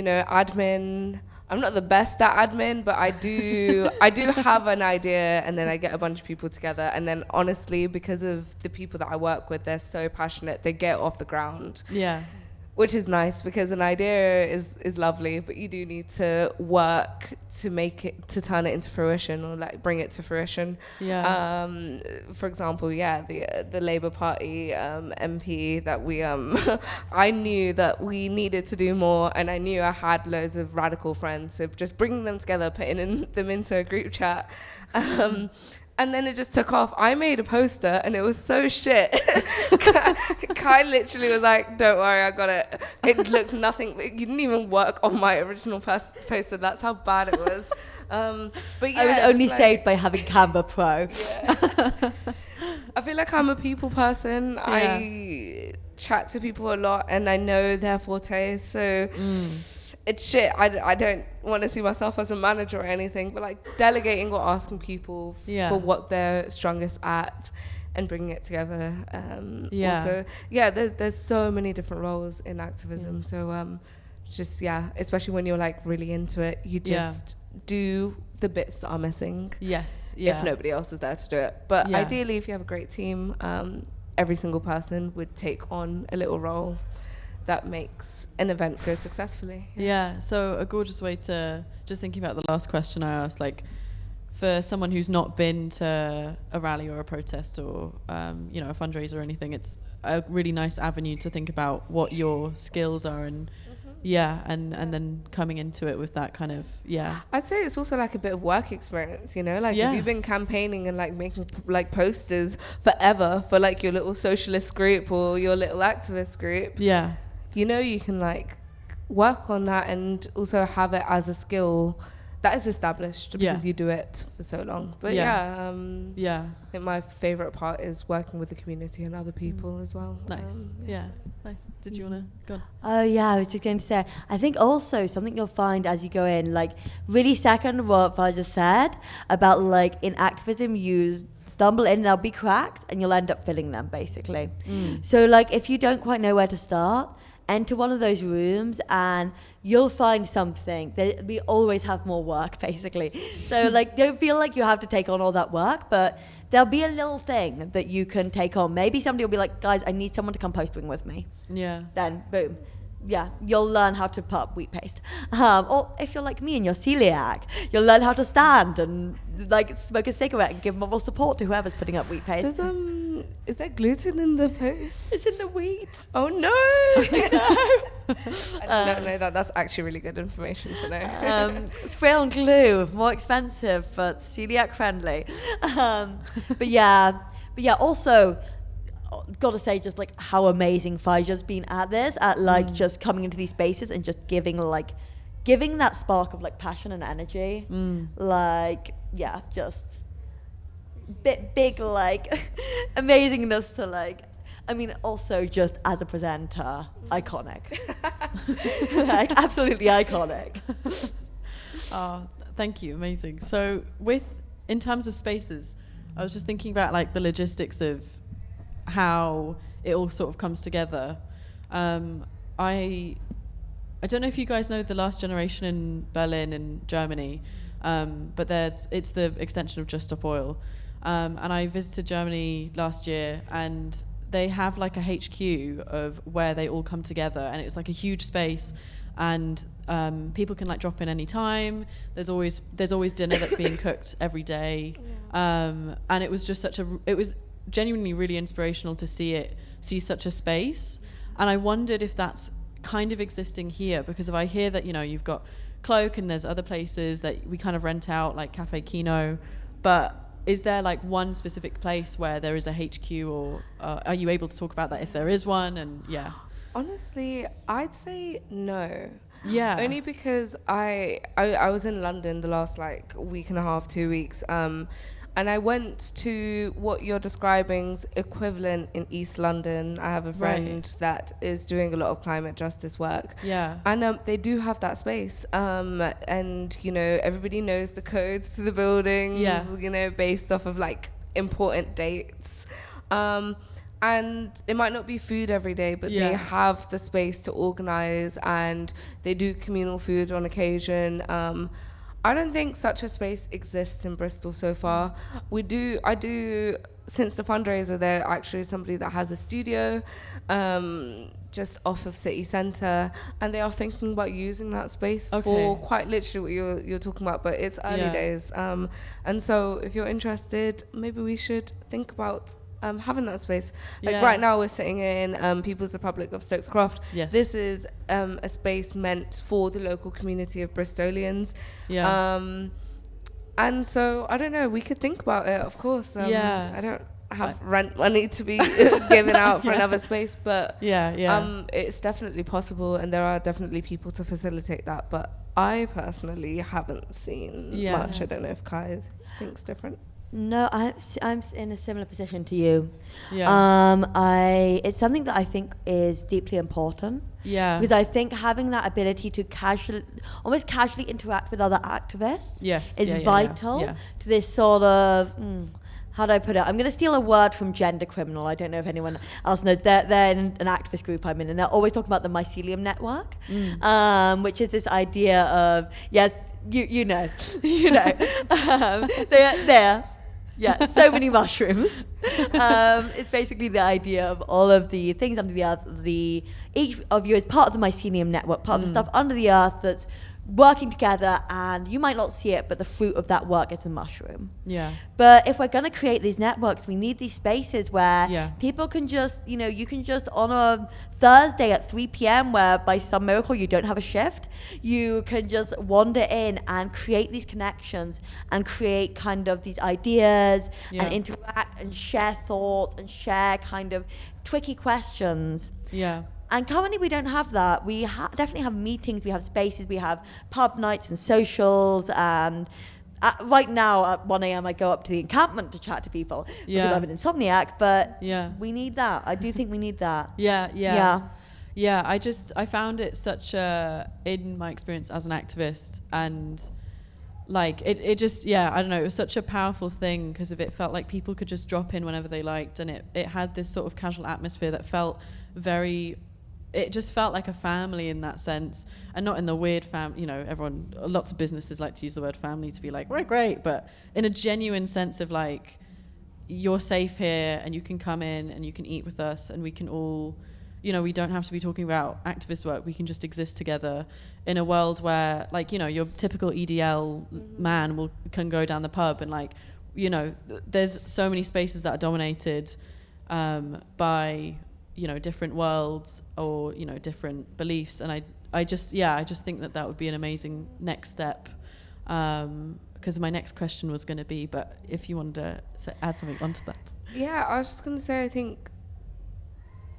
I'm not the best at admin, but I do have an idea, and then I get a bunch of people together, and then honestly, because of the people that I work with, they're so passionate, they get off the ground. Yeah. Which is nice, because an idea is lovely, but you do need to work to turn it into fruition, or like bring it to fruition. Yeah. For example, the Labour Party MP that we I knew that we needed to do more, and I knew I had loads of radical friends, so just bringing them together, putting them into a group chat. And then it just took off. I made a poster and it was so shit. Kai literally was like, don't worry, I got it. It looked nothing. You didn't even work on my original poster. That's how bad it was. But yeah, I was only saved by having Canva Pro. Yeah. I feel like I'm a people person. Yeah. I chat to people a lot and I know their forte. So... It's shit. I don't want to see myself as a manager or anything, but like delegating or asking people for what they're strongest at and bringing it together. Also, there's so many different roles in activism. So especially when you're like really into it, you just do the bits that are missing. Yes. Yeah. If nobody else is there to do it. But ideally, if you have a great team, every single person would take on a little role that makes an event go successfully. Yeah, so a gorgeous way to, just thinking about the last question I asked, like, for someone who's not been to a rally or a protest or you know, a fundraiser or anything, it's a really nice avenue to think about what your skills are and and then coming into it with that kind of I'd say it's also like a bit of work experience, you know, like if you've been campaigning and like making like posters forever for like your little socialist group or your little activist group, you know, you can like work on that and also have it as a skill that is established because you do it for so long. But I think my favorite part is working with the community and other people as well. Nice. Nice. Did you want to go on? Oh yeah, I was just going to say, I think also something you'll find as you go in, like really second what I just said about like in activism, you stumble in and there'll be cracks and you'll end up filling them basically. So like if you don't quite know where to start, enter one of those rooms and you'll find something. We always have more work, basically. So like, don't feel like you have to take on all that work, but there'll be a little thing that you can take on. Maybe somebody will be like, guys, I need someone to come postwing with me. Yeah. Then, boom. Yeah, you'll learn how to put up wheat paste. Or if you're like me and you're celiac, you'll learn how to stand and like smoke a cigarette and give moral support to whoever's putting up wheat paste. Is there gluten in the paste? It's in the wheat. Oh no! I don't know that. That's actually really good information to know. Spray on glue, more expensive, but celiac friendly. But yeah. Also, gotta say, just like how amazing Faja's been at this, at like just coming into these spaces and just giving that spark of like passion and energy. Like just big like amazingness to like. I mean, also just as a presenter, iconic. Like absolutely iconic. Oh, thank you, amazing. So in terms of spaces, I was just thinking about like the logistics of how it all sort of comes together. I don't know if you guys know the Last Generation in Berlin in Germany, but it's the extension of Just Stop Oil. And I visited Germany last year, and they have like a HQ of where they all come together, and it's like a huge space, and people can like drop in any time. There's always dinner that's being cooked every day, and it was just it was genuinely really inspirational to see such a space. And I wondered if that's kind of existing here, because if I hear that, you know, you've got Cloak and there's other places that we kind of rent out, like Cafe Kino, but is there like one specific place where there is a HQ, or are you able to talk about that if there is one? And honestly, I'd say no. Only because I was in London the last like week and a half, 2 weeks, and I went to what you're describing's equivalent in East London. I have a friend that is doing a lot of climate justice work. And they do have that space. And, you know, everybody knows the codes to the buildings, you know, based off of like important dates. And it might not be food every day, but they have the space to organize, and they do communal food on occasion. I don't think such a space exists in Bristol so far. I do, since the fundraiser, there actually is somebody that has a studio just off of city centre, and they are thinking about using that space for quite literally what you're talking about, but it's early days. And so if you're interested, maybe we should think about having that space. Like right now we're sitting in People's Republic of Stokes Croft. This is a space meant for the local community of Bristolians. And so I don't know, we could think about it, of course. I don't have rent money to be given out for another space, but it's definitely possible, and there are definitely people to facilitate that, but I personally haven't seen much. I don't know if Kai thinks different. No, I'm in a similar position to you. It's something that I think is deeply important. Because I think having that ability to almost casually interact with other activists is vital to this sort of, how do I put it? I'm going to steal a word from Gender Criminal. I don't know if anyone else knows. They're in an activist group I'm in, and they're always talking about the mycelium network, which is this idea of, you know, they're so many mushrooms. It's basically the idea of all of the things under the earth. Each of you is part of the mycelium network, part of the stuff under the earth that's working together, and you might not see it, but the fruit of that work is a mushroom. Yeah. But if we're going to create these networks, we need these spaces where Yeah. people can just, you can just on a Thursday at 3 p.m. where by some miracle you don't have a shift, you can just wander in and create these connections and create kind of these ideas and interact and share thoughts and share kind of tricky questions. Yeah. And currently we don't have that. We definitely have meetings, we have spaces, we have pub nights and socials. And right now at 1 a.m. I go up to the encampment to chat to people because I'm an insomniac. But we need that. I do think we need that. Yeah. I found it such in my experience as an activist, and like it just, I don't know, it was such a powerful thing because of it felt like people could just drop in whenever they liked, and it had this sort of casual atmosphere that felt it just felt like a family in that sense, and not in the weird lots of businesses like to use the word family to be like, we're great, but in a genuine sense of like, you're safe here and you can come in and you can eat with us and we can all, we don't have to be talking about activist work. We can just exist together in a world where, like, your typical EDL man can go down the pub and, like, there's so many spaces that are dominated by, different worlds or, different beliefs. And I just think that would be an amazing next step. Because my next question was going to be, but if you wanted to add something onto that. Yeah, I was just going to say, I think,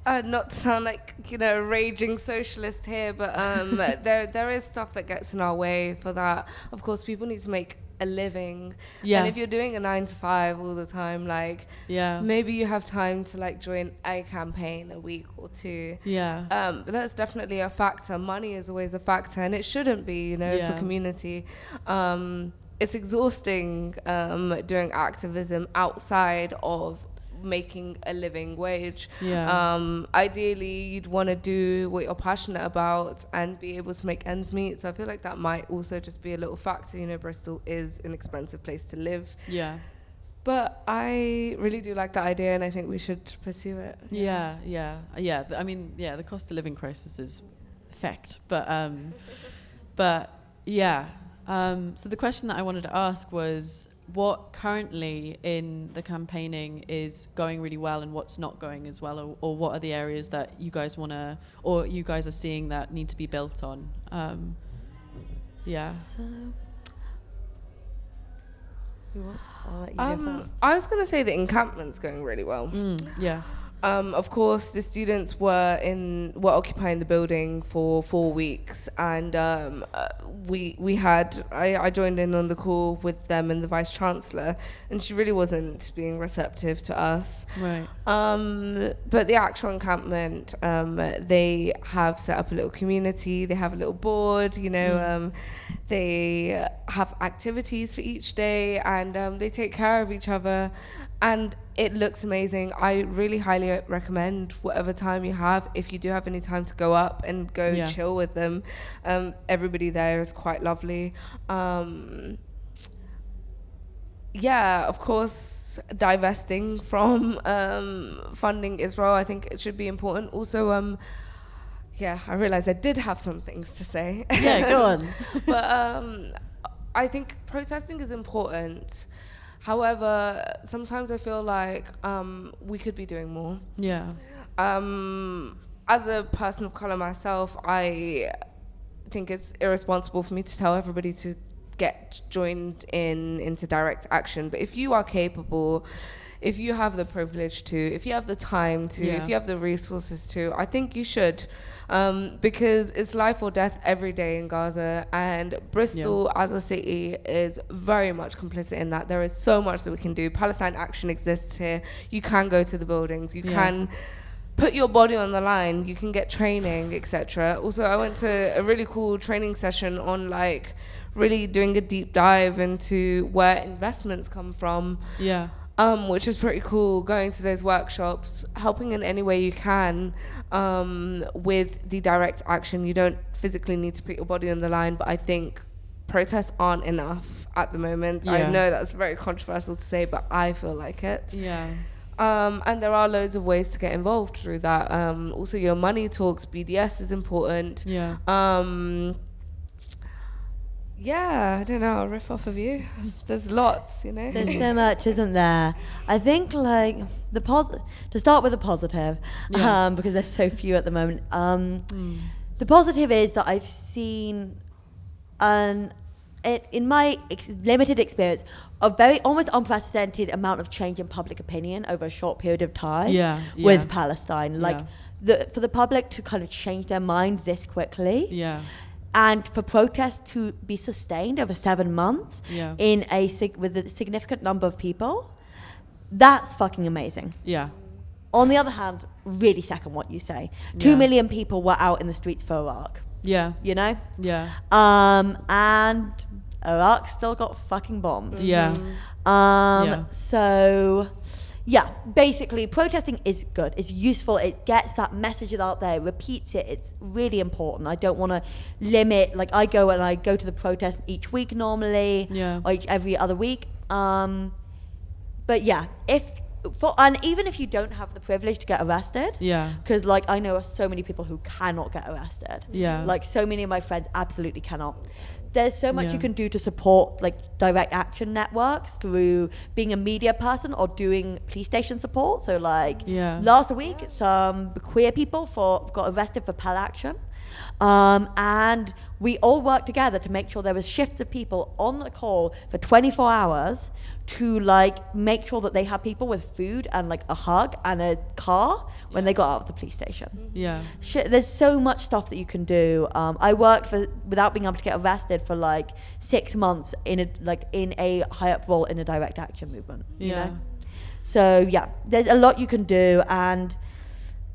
not to sound like, a raging socialist here, but there is stuff that gets in our way for that. Of course, people need to make a living. And if you're doing a 9 to 5 all the time, like, maybe you have time to, like, join a campaign a week or two. But that's definitely a factor. Money is always a factor, and it shouldn't be, for community. It's exhausting doing activism outside of making a living wage. Ideally, you'd want to do what you're passionate about and be able to make ends meet. So I feel like that might also just be a little factor. Bristol is an expensive place to live. But I really do like that idea, and I think we should pursue it. I mean, the cost of living crisis is a fact. But so the question that I wanted to ask was, what currently in the campaigning is going really well and what's not going as well, or what are the areas that you guys want to, or you guys are seeing that need to be built on? I was going to say the encampment's going really well. Of course, the students were occupying the building for 4 weeks, and I joined in on the call with them and the Vice Chancellor, and she really wasn't being receptive to us. But the actual encampment, they have set up a little community. They have a little board, they have activities for each day, and they take care of each other. And it looks amazing. I really highly recommend whatever time you have, if you do have any time to go up and go chill with them. Everybody there is quite lovely. Of course, divesting from funding Israel, I think it should be important. Also, I realized I did have some things to say. Go on. But I think protesting is important. However, sometimes I feel like we could be doing more. As a person of color myself, I think it's irresponsible for me to tell everybody to get joined into direct action. But if you are capable, if you have the privilege to, if you have the time to, if you have the resources to, I think you should. Because it's life or death every day in Gaza, and Bristol as a city is very much complicit in that. There is so much that we can do. Palestine Action exists here. You can go to the buildings. You can put your body on the line. You can get training, etc. Also, I went to a really cool training session on, like, really doing a deep dive into where investments come from. Which is pretty cool, going to those workshops, helping in any way you can with the direct action. You don't physically need to put your body on the line, but I think protests aren't enough at the moment. I know that's very controversial to say, but I feel like it. And there are loads of ways to get involved through that. Also, your money talks, BDS is important. Yeah, I don't know. I'll riff off of you. There's lots, you know. There's so much, isn't there? I think like to start with the positive, because there's so few at the moment. The positive is that I've seen, in my limited experience, a very almost unprecedented amount of change in public opinion over a short period of time with Palestine. Like for the public to kind of change their mind this quickly. Yeah. And for protests to be sustained over 7 months in with a significant number of people, that's fucking amazing. Yeah. On the other hand, really second what you say. 2 million people were out in the streets for Iraq. Yeah. You know? Yeah. And Iraq still got fucking bombed. Yeah. So, yeah, basically protesting is good. It's useful. It gets that message out there. It repeats it. It's really important. I don't want to limit, like I go to the protest each week normally, or every other week. But yeah, and even if you don't have the privilege to get arrested, because like I know so many people who cannot get arrested. Yeah. Like so many of my friends absolutely cannot. There's so much you can do to support like direct action networks through being a media person or doing police station support. So like last week, some queer people got arrested for Pal Action. And we all worked together to make sure there was shifts of people on the call for 24 hours to like make sure that they had people with food and like a hug and a car when they got out of the police station. Yeah. There's so much stuff that you can do. I worked without being able to get arrested for like 6 months in a high up role in a direct action movement. You know? So yeah, there's a lot you can do, and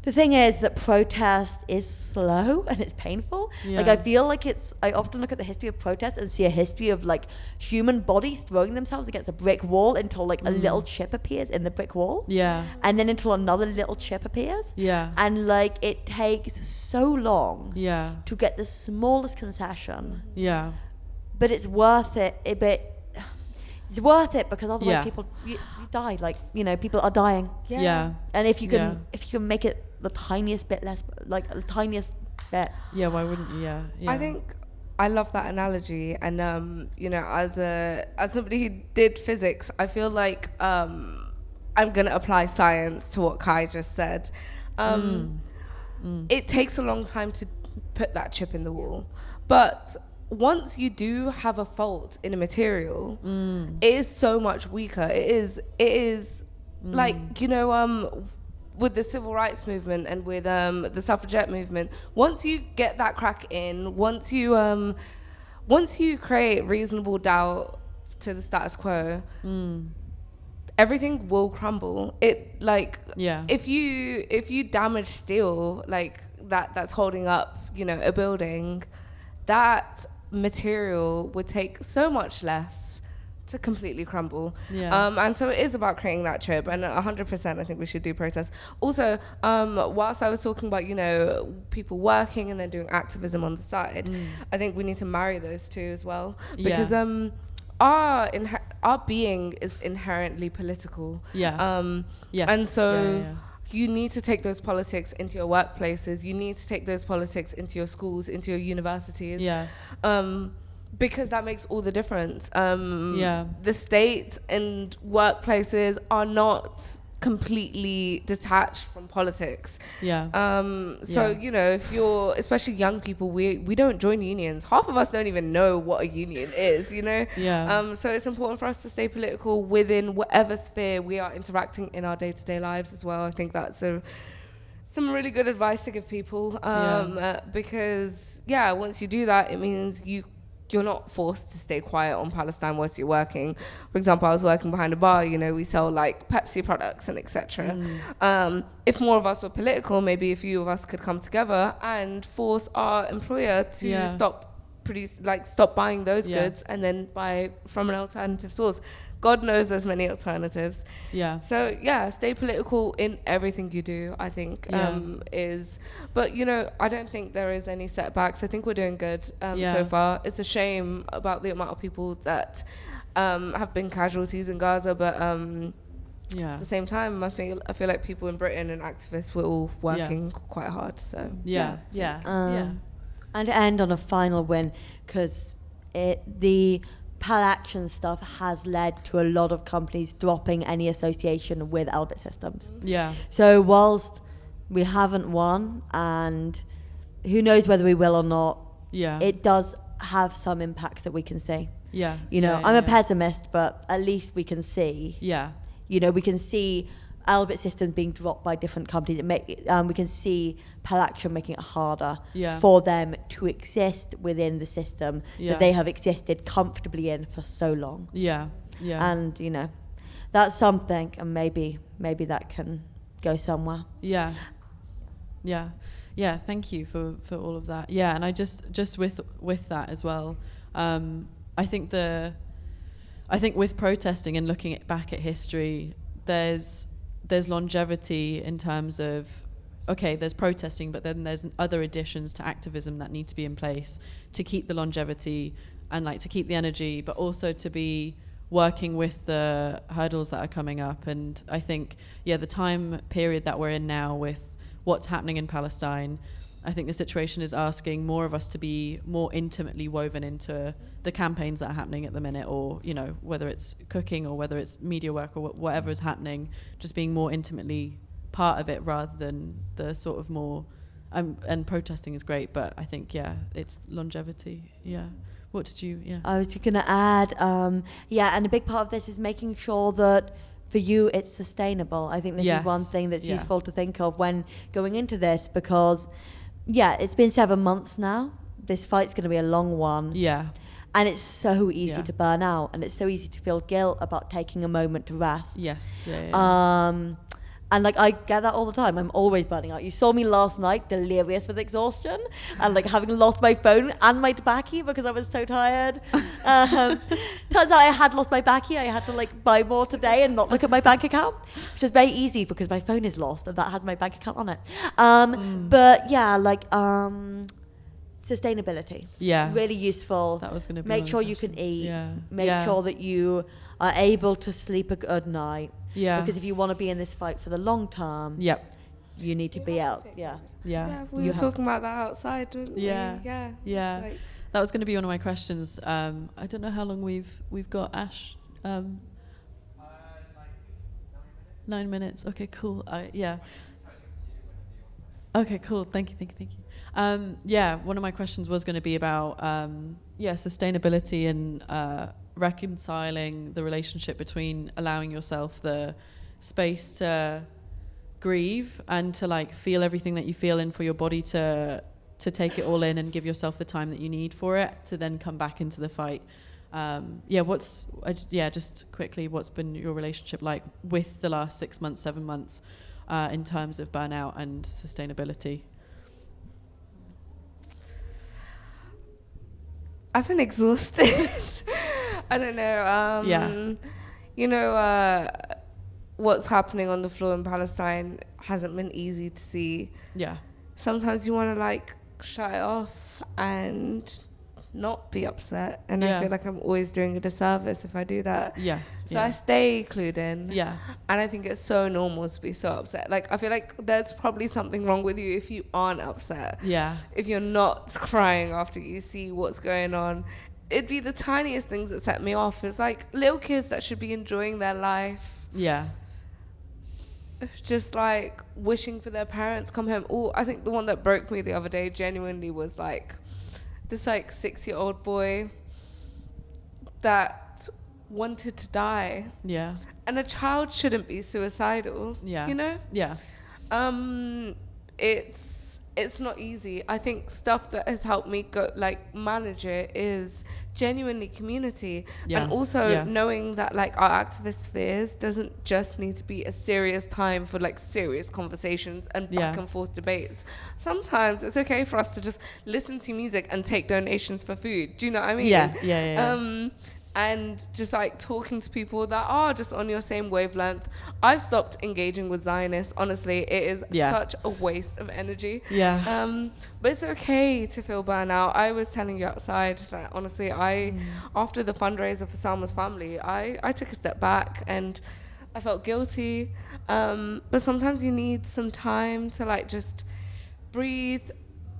the thing is that protest is slow and it's painful. Like I feel like I often look at the history of protest and see a history of like human bodies throwing themselves against a brick wall until like a little chip appears in the brick wall. Yeah. And then until another little chip appears. Yeah. And like it takes so long to get the smallest concession. Yeah. But it's worth it. It's worth it because otherwise people you die. Like, you know, people are dying. Yeah. And if you can make it the tiniest bit less, like the tiniest bit. Yeah, why wouldn't you? Yeah. I think I love that analogy, and you know, as somebody who did physics, I feel like I'm gonna apply science to what Kai just said. It takes a long time to put that chip in the wall, but once you do have a fault in a material, it is so much weaker. It is like, you know, with the civil rights movement and with the suffragette movement, once you get that crack in, once you create reasonable doubt to the status quo, everything will crumble. It like if you damage steel like that's holding up, you know, a building, that material would take so much less to completely crumble. And so it is about creating that chip, and 100% I think we should do protests. Also, whilst I was talking about, you know, people working and then doing activism on the side, I think we need to marry those two as well, because our being is inherently political. And so you need to take those politics into your workplaces. You need to take those politics into your schools, into your universities. Because that makes all the difference. The state and workplaces are not completely detached from politics. So, you know, if you're, especially young people, we don't join unions. Half of us don't even know what a union is, you know? So it's important for us to stay political within whatever sphere we are interacting in our day-to-day lives as well. I think that's some really good advice to give people, because once you do that, it means you're not forced to stay quiet on Palestine whilst you're working. For example, I was working behind a bar, you know, we sell like Pepsi products and etc. If more of us were political, maybe a few of us could come together and force our employer to stop buying those goods and then buy from an alternative source. God knows there's many alternatives. So stay political in everything you do, I think, but you know, I don't think there is any setbacks. I think we're doing good so far. It's a shame about the amount of people that have been casualties in Gaza, but at the same time, I feel like people in Britain and activists were all working quite hard. So and to end on a final win, because the PAL action stuff has led to a lot of companies dropping any association with Elbit Systems. Yeah. So whilst we haven't won, and who knows whether we will or not, it does have some impacts that we can see. Yeah. You know, I'm a pessimist, but at least we can see. Yeah. You know, we can see Elbit Systems being dropped by different companies. We can see PAL action making it harder for them to exist within the system that they have existed comfortably in for so long. Yeah. Yeah. And, you know, that's something, and maybe that can go somewhere. Yeah. Yeah. Yeah, thank you for all of that. Yeah, and I just with that as well, I think with protesting and looking back at history, there's longevity in terms of, okay, there's protesting, but then there's other additions to activism that need to be in place to keep the longevity and like to keep the energy, but also to be working with the hurdles that are coming up. And I think, the time period that we're in now with what's happening in Palestine, I think the situation is asking more of us to be more intimately woven into the campaigns that are happening at the minute, or, you know, whether it's cooking or whether it's media work or whatever is happening, just being more intimately part of it rather than the sort of more, and protesting is great, but I think, it's longevity. Yeah. What did you, I was just going to add, and a big part of this is making sure that for you it's sustainable. I think this is one thing that's useful to think of when going into this, because it's been 7 months now. This fight's going to be a long one. Yeah. And it's so easy to burn out, and it's so easy to feel guilt about taking a moment to rest. Yes. Yeah. And like, I get that all the time. I'm always burning out. You saw me last night delirious with exhaustion and like having lost my phone and my tobacco because I was so tired. Turns out I had lost my tobacco. I had to like buy more today and not look at my bank account, which was very easy because my phone is lost and that has my bank account on it. But sustainability. Yeah. Really useful. That was going to be Make sure you can eat. Yeah. Make sure that you are able to sleep a good night. Yeah. Because if you want to be in this fight for the long term, you need to be out. Yeah. We were talking about that outside, didn't we? Yeah. Like that was going to be one of my questions. I don't know how long we've got, Ash. 9 minutes. Okay, cool. Okay, cool. Thank you. One of my questions was going to be about sustainability and reconciling the relationship between allowing yourself the space to grieve and to like feel everything that you feel in for your body to take it all in and give yourself the time that you need for it to then come back into the fight. Just quickly, what's been your relationship like with the last 6 months, 7 months in terms of burnout and sustainability? I've been exhausted. I don't know. You know, what's happening on the floor in Palestine hasn't been easy to see. Yeah. Sometimes you want to like shut it off and not be upset. And I feel like I'm always doing a disservice if I do that. Yes. So I stay clued in. Yeah. And I think it's so normal to be so upset. Like, I feel like there's probably something wrong with you if you aren't upset. Yeah. If you're not crying after you see what's going on. It'd be the tiniest things that set me off. It's like little kids that should be enjoying their life. Yeah. Just like wishing for their parents come home. Oh, I think the one that broke me the other day genuinely was like this like 6-year-old boy that wanted to die. Yeah. And a child shouldn't be suicidal. Yeah. You know? Yeah. It's not easy. I think stuff that has helped me manage it is genuinely community. Yeah. And also knowing that like our activist spheres doesn't just need to be a serious time for like serious conversations and back and forth debates. Sometimes it's okay for us to just listen to music and take donations for food. Do you know what I mean? Yeah. And just like talking to people that are just on your same wavelength. I've stopped engaging with Zionists. Honestly, it is such a waste of energy. Yeah. But it's okay to feel burnout. I was telling you outside that honestly, after the fundraiser for Salma's family, I took a step back and I felt guilty. But sometimes you need some time to like just breathe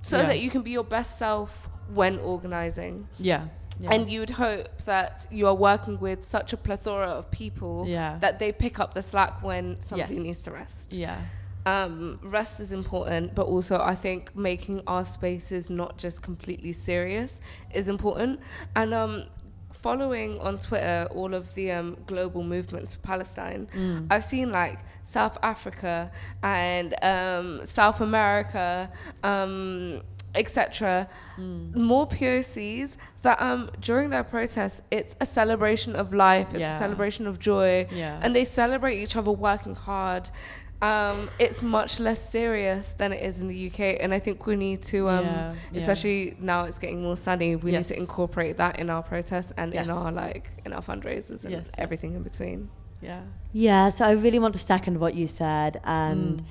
so that you can be your best self when organizing. Yeah. Yeah. And you would hope that you are working with such a plethora of people that they pick up the slack when somebody needs to rest. Yeah. Rest is important, but also I think making our spaces not just completely serious is important. And following on Twitter all of the global movements for Palestine, I've seen like South Africa and South America, etc. More POCs that during their protests, it's a celebration of life, it's a celebration of joy, and they celebrate each other working hard. It's much less serious than it is in the UK, and I think we need to, especially now it's getting more sunny, we need to incorporate that in our protests and in our fundraisers and everything in between. Yeah, so I really want to second what you said, and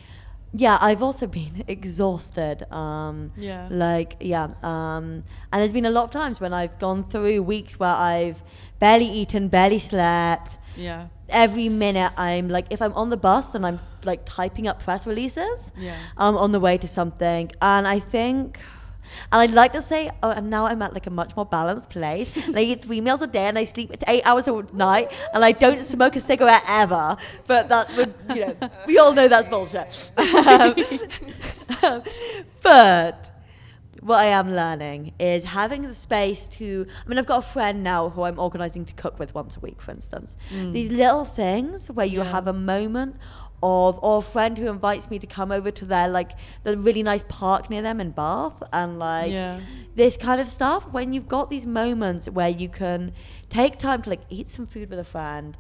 I've also been exhausted. And there's been a lot of times when I've gone through weeks where I've barely eaten, barely slept. Yeah. Every minute I'm like, if I'm on the bus, then I'm like typing up press releases on the way to something. And I think, and I'd like to say, and now I'm at like a much more balanced place. And I eat 3 meals a day and I sleep 8 hours a night and I don't smoke a cigarette ever. But that would, we all know that's bullshit. But what I am learning is having the space to, I've got a friend now who I'm organising to cook with once a week, for instance. These little things where you have a moment or a friend who invites me to come over to the really nice park near them in Bath, and this kind of stuff. When you've got these moments where you can take time to eat some food with a friend,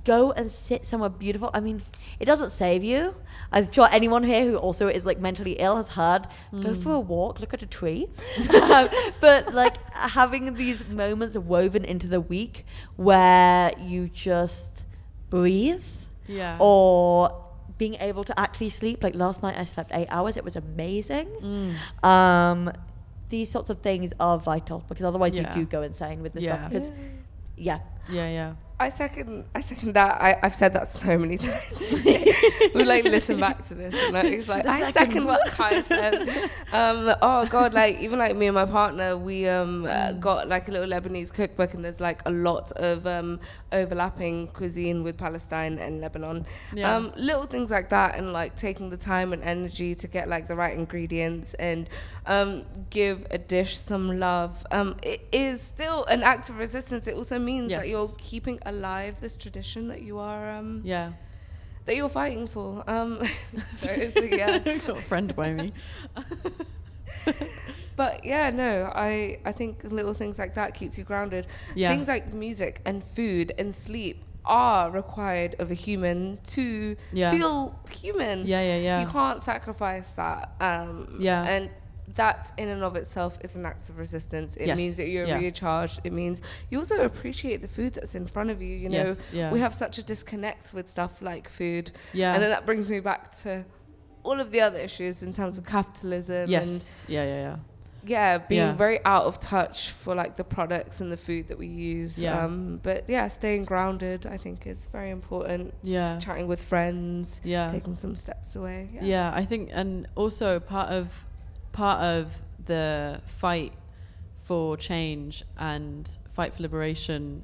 go and sit somewhere beautiful. It doesn't save you. I'm sure anyone here who also is mentally ill has heard, go for a walk, look at a tree. But having these moments woven into the week where you just breathe, or being able to actually sleep. Like last night I slept 8 hours. It was amazing. These sorts of things are vital, because otherwise you do go insane with this stuff. Because, I second that. I've said that so many times. We listen back to this, and it's I second what Kai said. Oh God, even me and my partner, we got a little Lebanese cookbook, and there's a lot of overlapping cuisine with Palestine and Lebanon. Little things like that, and taking the time and energy to get the right ingredients and give a dish some love. It is still an act of resistance. It also means that you're keeping alive this tradition that you are that you're fighting for. So it's got a friend by me. But I think little things like that keeps you grounded. Things like music and food and sleep are required of a human to feel human. You can't sacrifice that. And that in and of itself is an act of resistance. It means that you're recharged. It means you also appreciate the food that's in front of you. We have such a disconnect with stuff like food. And then that brings me back to all of the other issues in terms of capitalism. And being very out of touch for the products and the food that we use. But staying grounded, I think, is very important. Just chatting with friends, taking some steps away. I think, and also part of the fight for change and fight for liberation,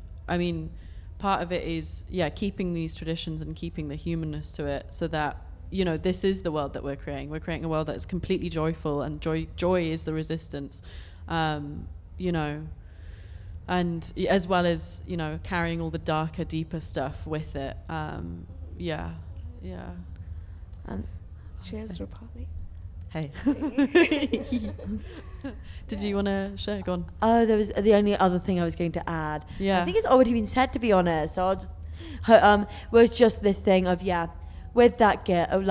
part of it is keeping these traditions and keeping the humanness to it, so that this is the world that we're creating. We're creating a world that is completely joyful, and joy is the resistance, and as well as carrying all the darker, deeper stuff with it. And cheers, Republic. Hey. Did you want to share? Go on. Oh, there was the only other thing I was going to add. I think it's already been said, to be honest. So I'll just was just this thing of with that gear of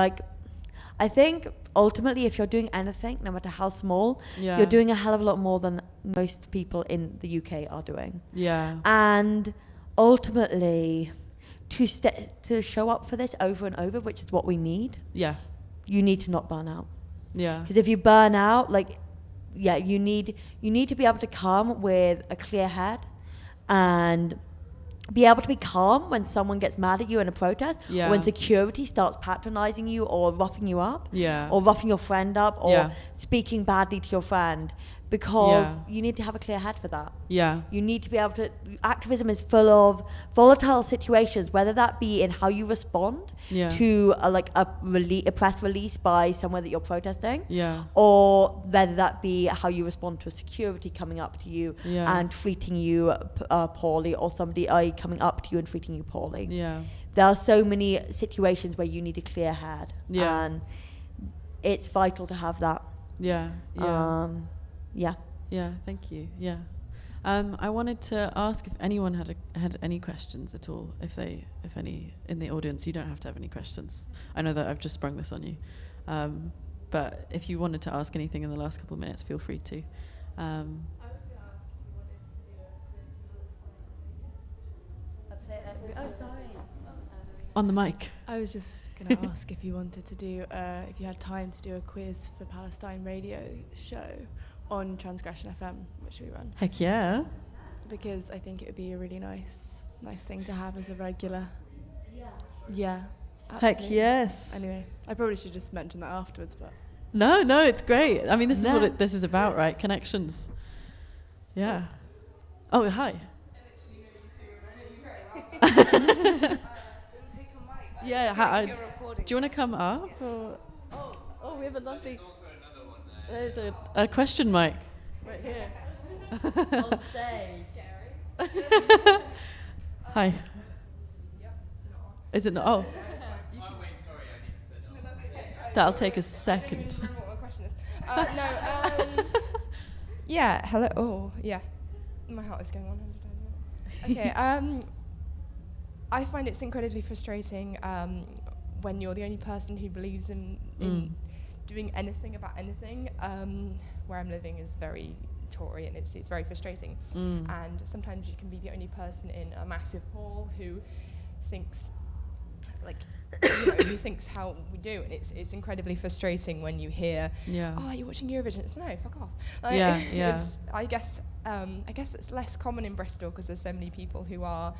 I think ultimately if you're doing anything, no matter how small, you're doing a hell of a lot more than most people in the UK are doing. And ultimately to show up for this over and over, which is what we need. You need to not burn out. Because if you burn out, you need to be able to come with a clear head and be able to be calm when someone gets mad at you in a protest, or when security starts patronizing you or roughing you up, or roughing your friend up, or speaking badly to your friend, because Yeah. you need to have a clear head for that. Yeah. You need to be able to. Activism is full of volatile situations, whether that be in how you respond Yeah. to a press release by somewhere that you're protesting, Yeah. or whether that be how you respond to a security coming up to you Yeah. and treating you poorly, or somebody coming up to you and treating you poorly. Yeah. There are so many situations where you need a clear head, Yeah. and it's vital to have that. Yeah. Yeah. Yeah. Yeah, thank you. Yeah. I wanted to ask if anyone had any questions at all. If any in the audience, you don't have to have any questions. I know that I've just sprung this on you, but if you wanted to ask anything in the last couple of minutes, feel free to. I was going to ask if you wanted to do a quiz for Palestine. Oh, sorry. On the mic. I was just going to ask if you wanted to do, if you had time to do a quiz for Palestine radio show on Transgression FM, which we run. Heck yeah. Because I think it would be a really nice thing to have as a regular. Yeah. Heck Absolutely. yes. Anyway, I probably should just mention that afterwards, but No, it's great. I mean, this is No. what this is about, right? Connections. Yeah. Oh, hi. Yeah. Do you want to come up? Or? Oh, we have a lovely. There's a question mic right here. I'll stay. Hi. Is it not? Oh. Wait, sorry, I need to turn it off. That'll take a second. What my question is. Yeah, hello. Oh, yeah. My heart is going 100 times. Okay, I find it's incredibly frustrating when you're the only person who believes in doing anything about anything. Where I'm living is very Tory, and it's very frustrating. And sometimes you can be the only person in a massive hall who thinks who thinks how we do, and it's incredibly frustrating when you hear, Yeah. "Oh, you're watching Eurovision." It's no, fuck off. Yeah. It's, I guess it's less common in Bristol because there's so many people who are,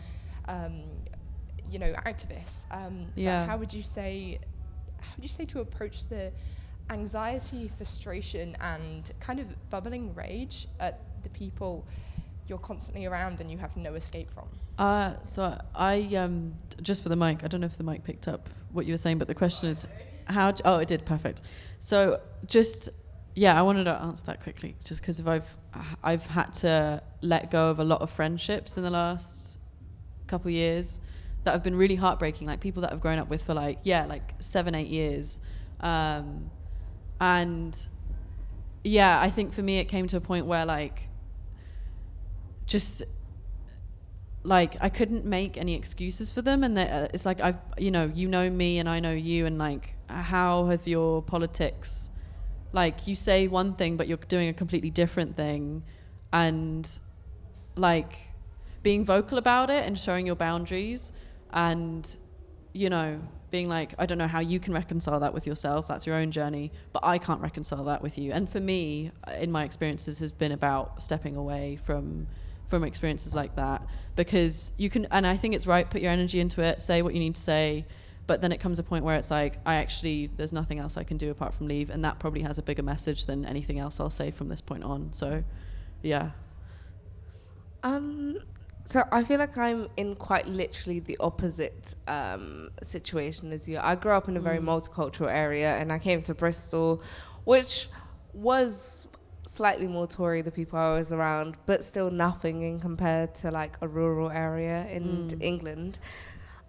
activists. Yeah. But how would you say to approach the anxiety, frustration, and kind of bubbling rage at the people you're constantly around and you have no escape from? So I just for the mic, I don't know if the mic picked up what you were saying, but the question is, oh, it did, perfect. So I wanted to answer that quickly, just because I've had to let go of a lot of friendships in the last couple of years that have been really heartbreaking, like people that I've grown up with for 7-8 years, and yeah, I think for me it came to a point where I couldn't make any excuses for them, and it's like you know me and I know you, and how have your politics, you say one thing but you're doing a completely different thing, and being vocal about it and showing your boundaries, and being I don't know how you can reconcile that with yourself, that's your own journey, but I can't reconcile that with you. And for me, in my experiences, has been about stepping away from experiences like that, because you can, and I think it's right, put your energy into it, say what you need to say, but then it comes a point where it's there's nothing else I can do apart from leave, and that probably has a bigger message than anything else I'll say from this point on. So yeah. So I feel like I'm in quite literally the opposite situation as you. I grew up in a very multicultural area, and I came to Bristol, which was slightly more Tory, the people I was around, but still nothing in compared to a rural area in England.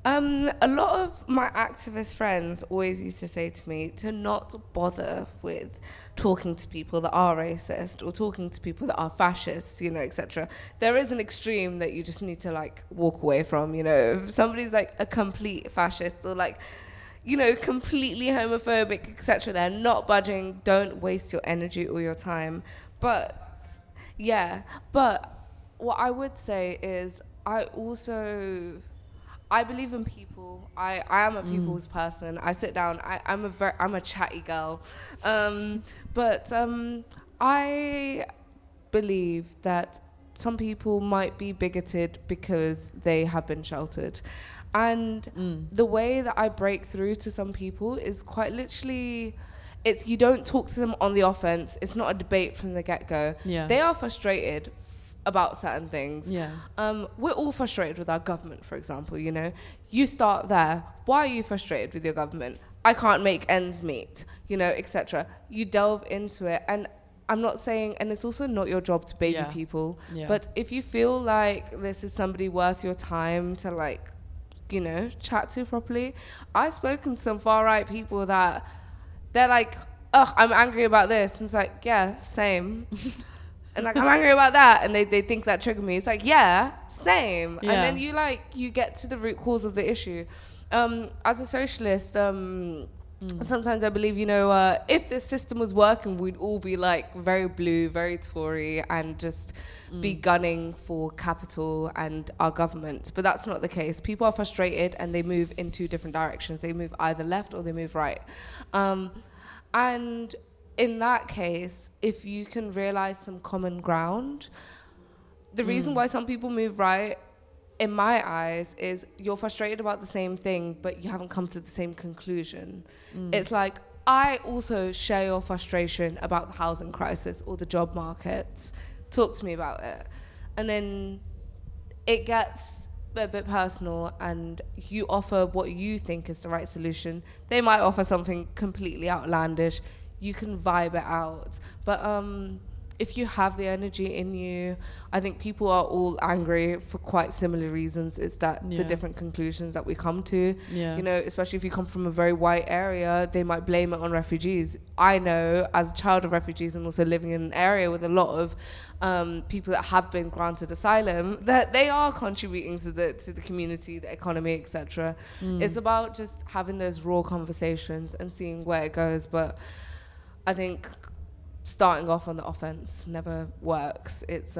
A lot of my activist friends always used to say to me to not bother with talking to people that are racist or talking to people that are fascists, etc. There is an extreme that you just need to walk away from. If somebody's a complete fascist or completely homophobic, etc., they're not budging. Don't waste your energy or your time. But what I would say is I believe in people. I am a people's person. I sit down. I'm a chatty girl, but I believe that some people might be bigoted because they have been sheltered, and the way that I break through to some people is quite literally it's you don't talk to them on the offense. It's not a debate from the get-go. Yeah. They are frustrated about certain things. Yeah. We're all frustrated with our government, for example, you know. You start there. Why are you frustrated with your government? I can't make ends meet, you know, etc. You delve into it. And I'm not saying, and it's also not your job to baby people, but if you feel like this is somebody worth your time to, like, you know, chat to properly. I've spoken to some far-right people that they're like, ugh, I'm angry about this. And it's like, yeah, same. And like, I'm angry about that. And they think that triggered me. It's like, yeah, same. Yeah. And then you get to the root cause of the issue. As a socialist, sometimes I believe, you know, if this system was working, we'd all be like very blue, very Tory, and just be gunning for capital and our government. But that's not the case. People are frustrated and they move in two different directions. They move either left or they move right. And in that case, if you can realize some common ground, the reason why some people move right, in my eyes, is you're frustrated about the same thing, but you haven't come to the same conclusion. It's like, I also share your frustration about the housing crisis or the job market. Talk to me about it. And then it gets a bit personal and you offer what you think is the right solution. They might offer something completely outlandish. You can vibe it out. But if you have the energy in you, I think people are all angry for quite similar reasons. It's that the different conclusions that we come to, you know, especially if you come from a very white area, they might blame it on refugees. I know, as a child of refugees and also living in an area with a lot of people that have been granted asylum, that they are contributing to the community, the economy, etc. It's about just having those raw conversations and seeing where it goes. But I think starting off on the offense never works. It's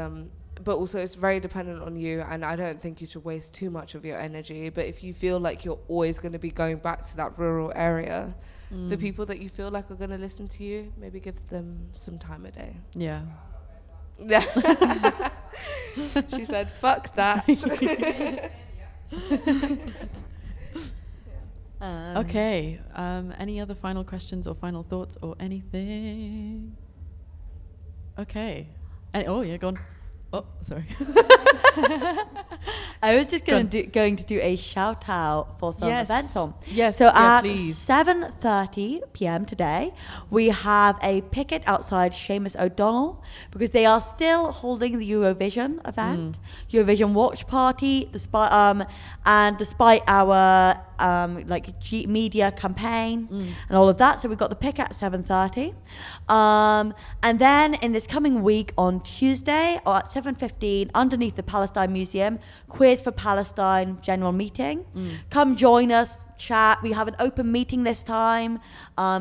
but also it's very dependent on you, and I don't think you should waste too much of your energy. But if you feel like you're always going to be going back to that rural area, the people that you feel like are going to listen to you, maybe give them some time a day. Yeah. She said, fuck that. Okay. Any other final questions or final thoughts or anything? Okay. Oh, yeah, go on. Oh, sorry. I was just going to do a shout out for some events on. Yes. So at please. 7:30 p.m. today, we have a picket outside Seamus O'Donnell because they are still holding the Eurovision event, Eurovision Watch Party, despite our media campaign and all of that. So we've got the picket at 7:30, and then in this coming week on Tuesday or at 7:15 underneath the Palestine Museum, Queers for Palestine general meeting. Come join us, chat. We have an open meeting this time.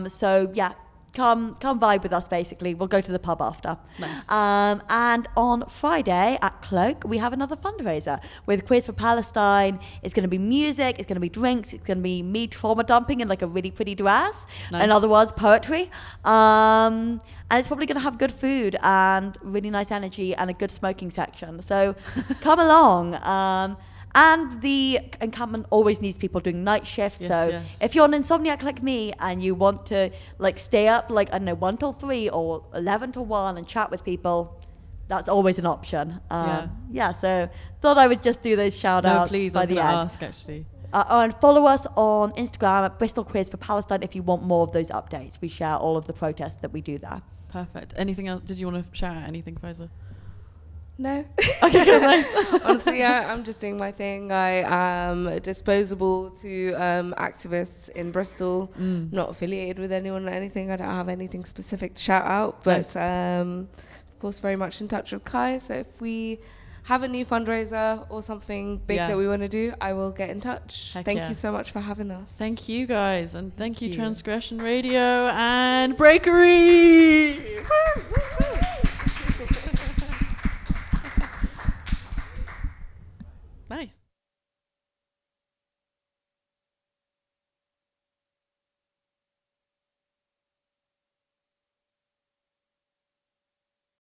So yeah, come vibe with us. Basically, we'll go to the pub after. Nice. And on Friday at Cloak, we have another fundraiser with Queers for Palestine. It's going to be music. It's going to be drinks. It's going to be me trauma dumping in like a really pretty dress. Nice. In other words, poetry. And it's probably going to have good food and really nice energy and a good smoking section. So come along. And the encampment always needs people doing night shifts. Yes. If you're an insomniac like me and you want to like stay up like, I don't know, 1 till 3 or 11 till 1 and chat with people, that's always an option. So thought I would just do those shout outs. No, please, I was going to ask actually. And follow us on Instagram at Bristol Queers for Palestine if you want more of those updates. We share all of the protests that we do there. Perfect. Anything else? Did you want to share anything, Faiza? No. Okay, good, nice. Honestly, I'm just doing my thing. I am disposable to activists in Bristol. Not affiliated with anyone or anything. I don't have anything specific to shout out. But Nice. of course, very much in touch with Kai. So if we have a new fundraiser or something big that we want to do, I will get in touch. Thank you so much for having us. Thank you guys, and thank you Transgression Radio and Brakery. Nice.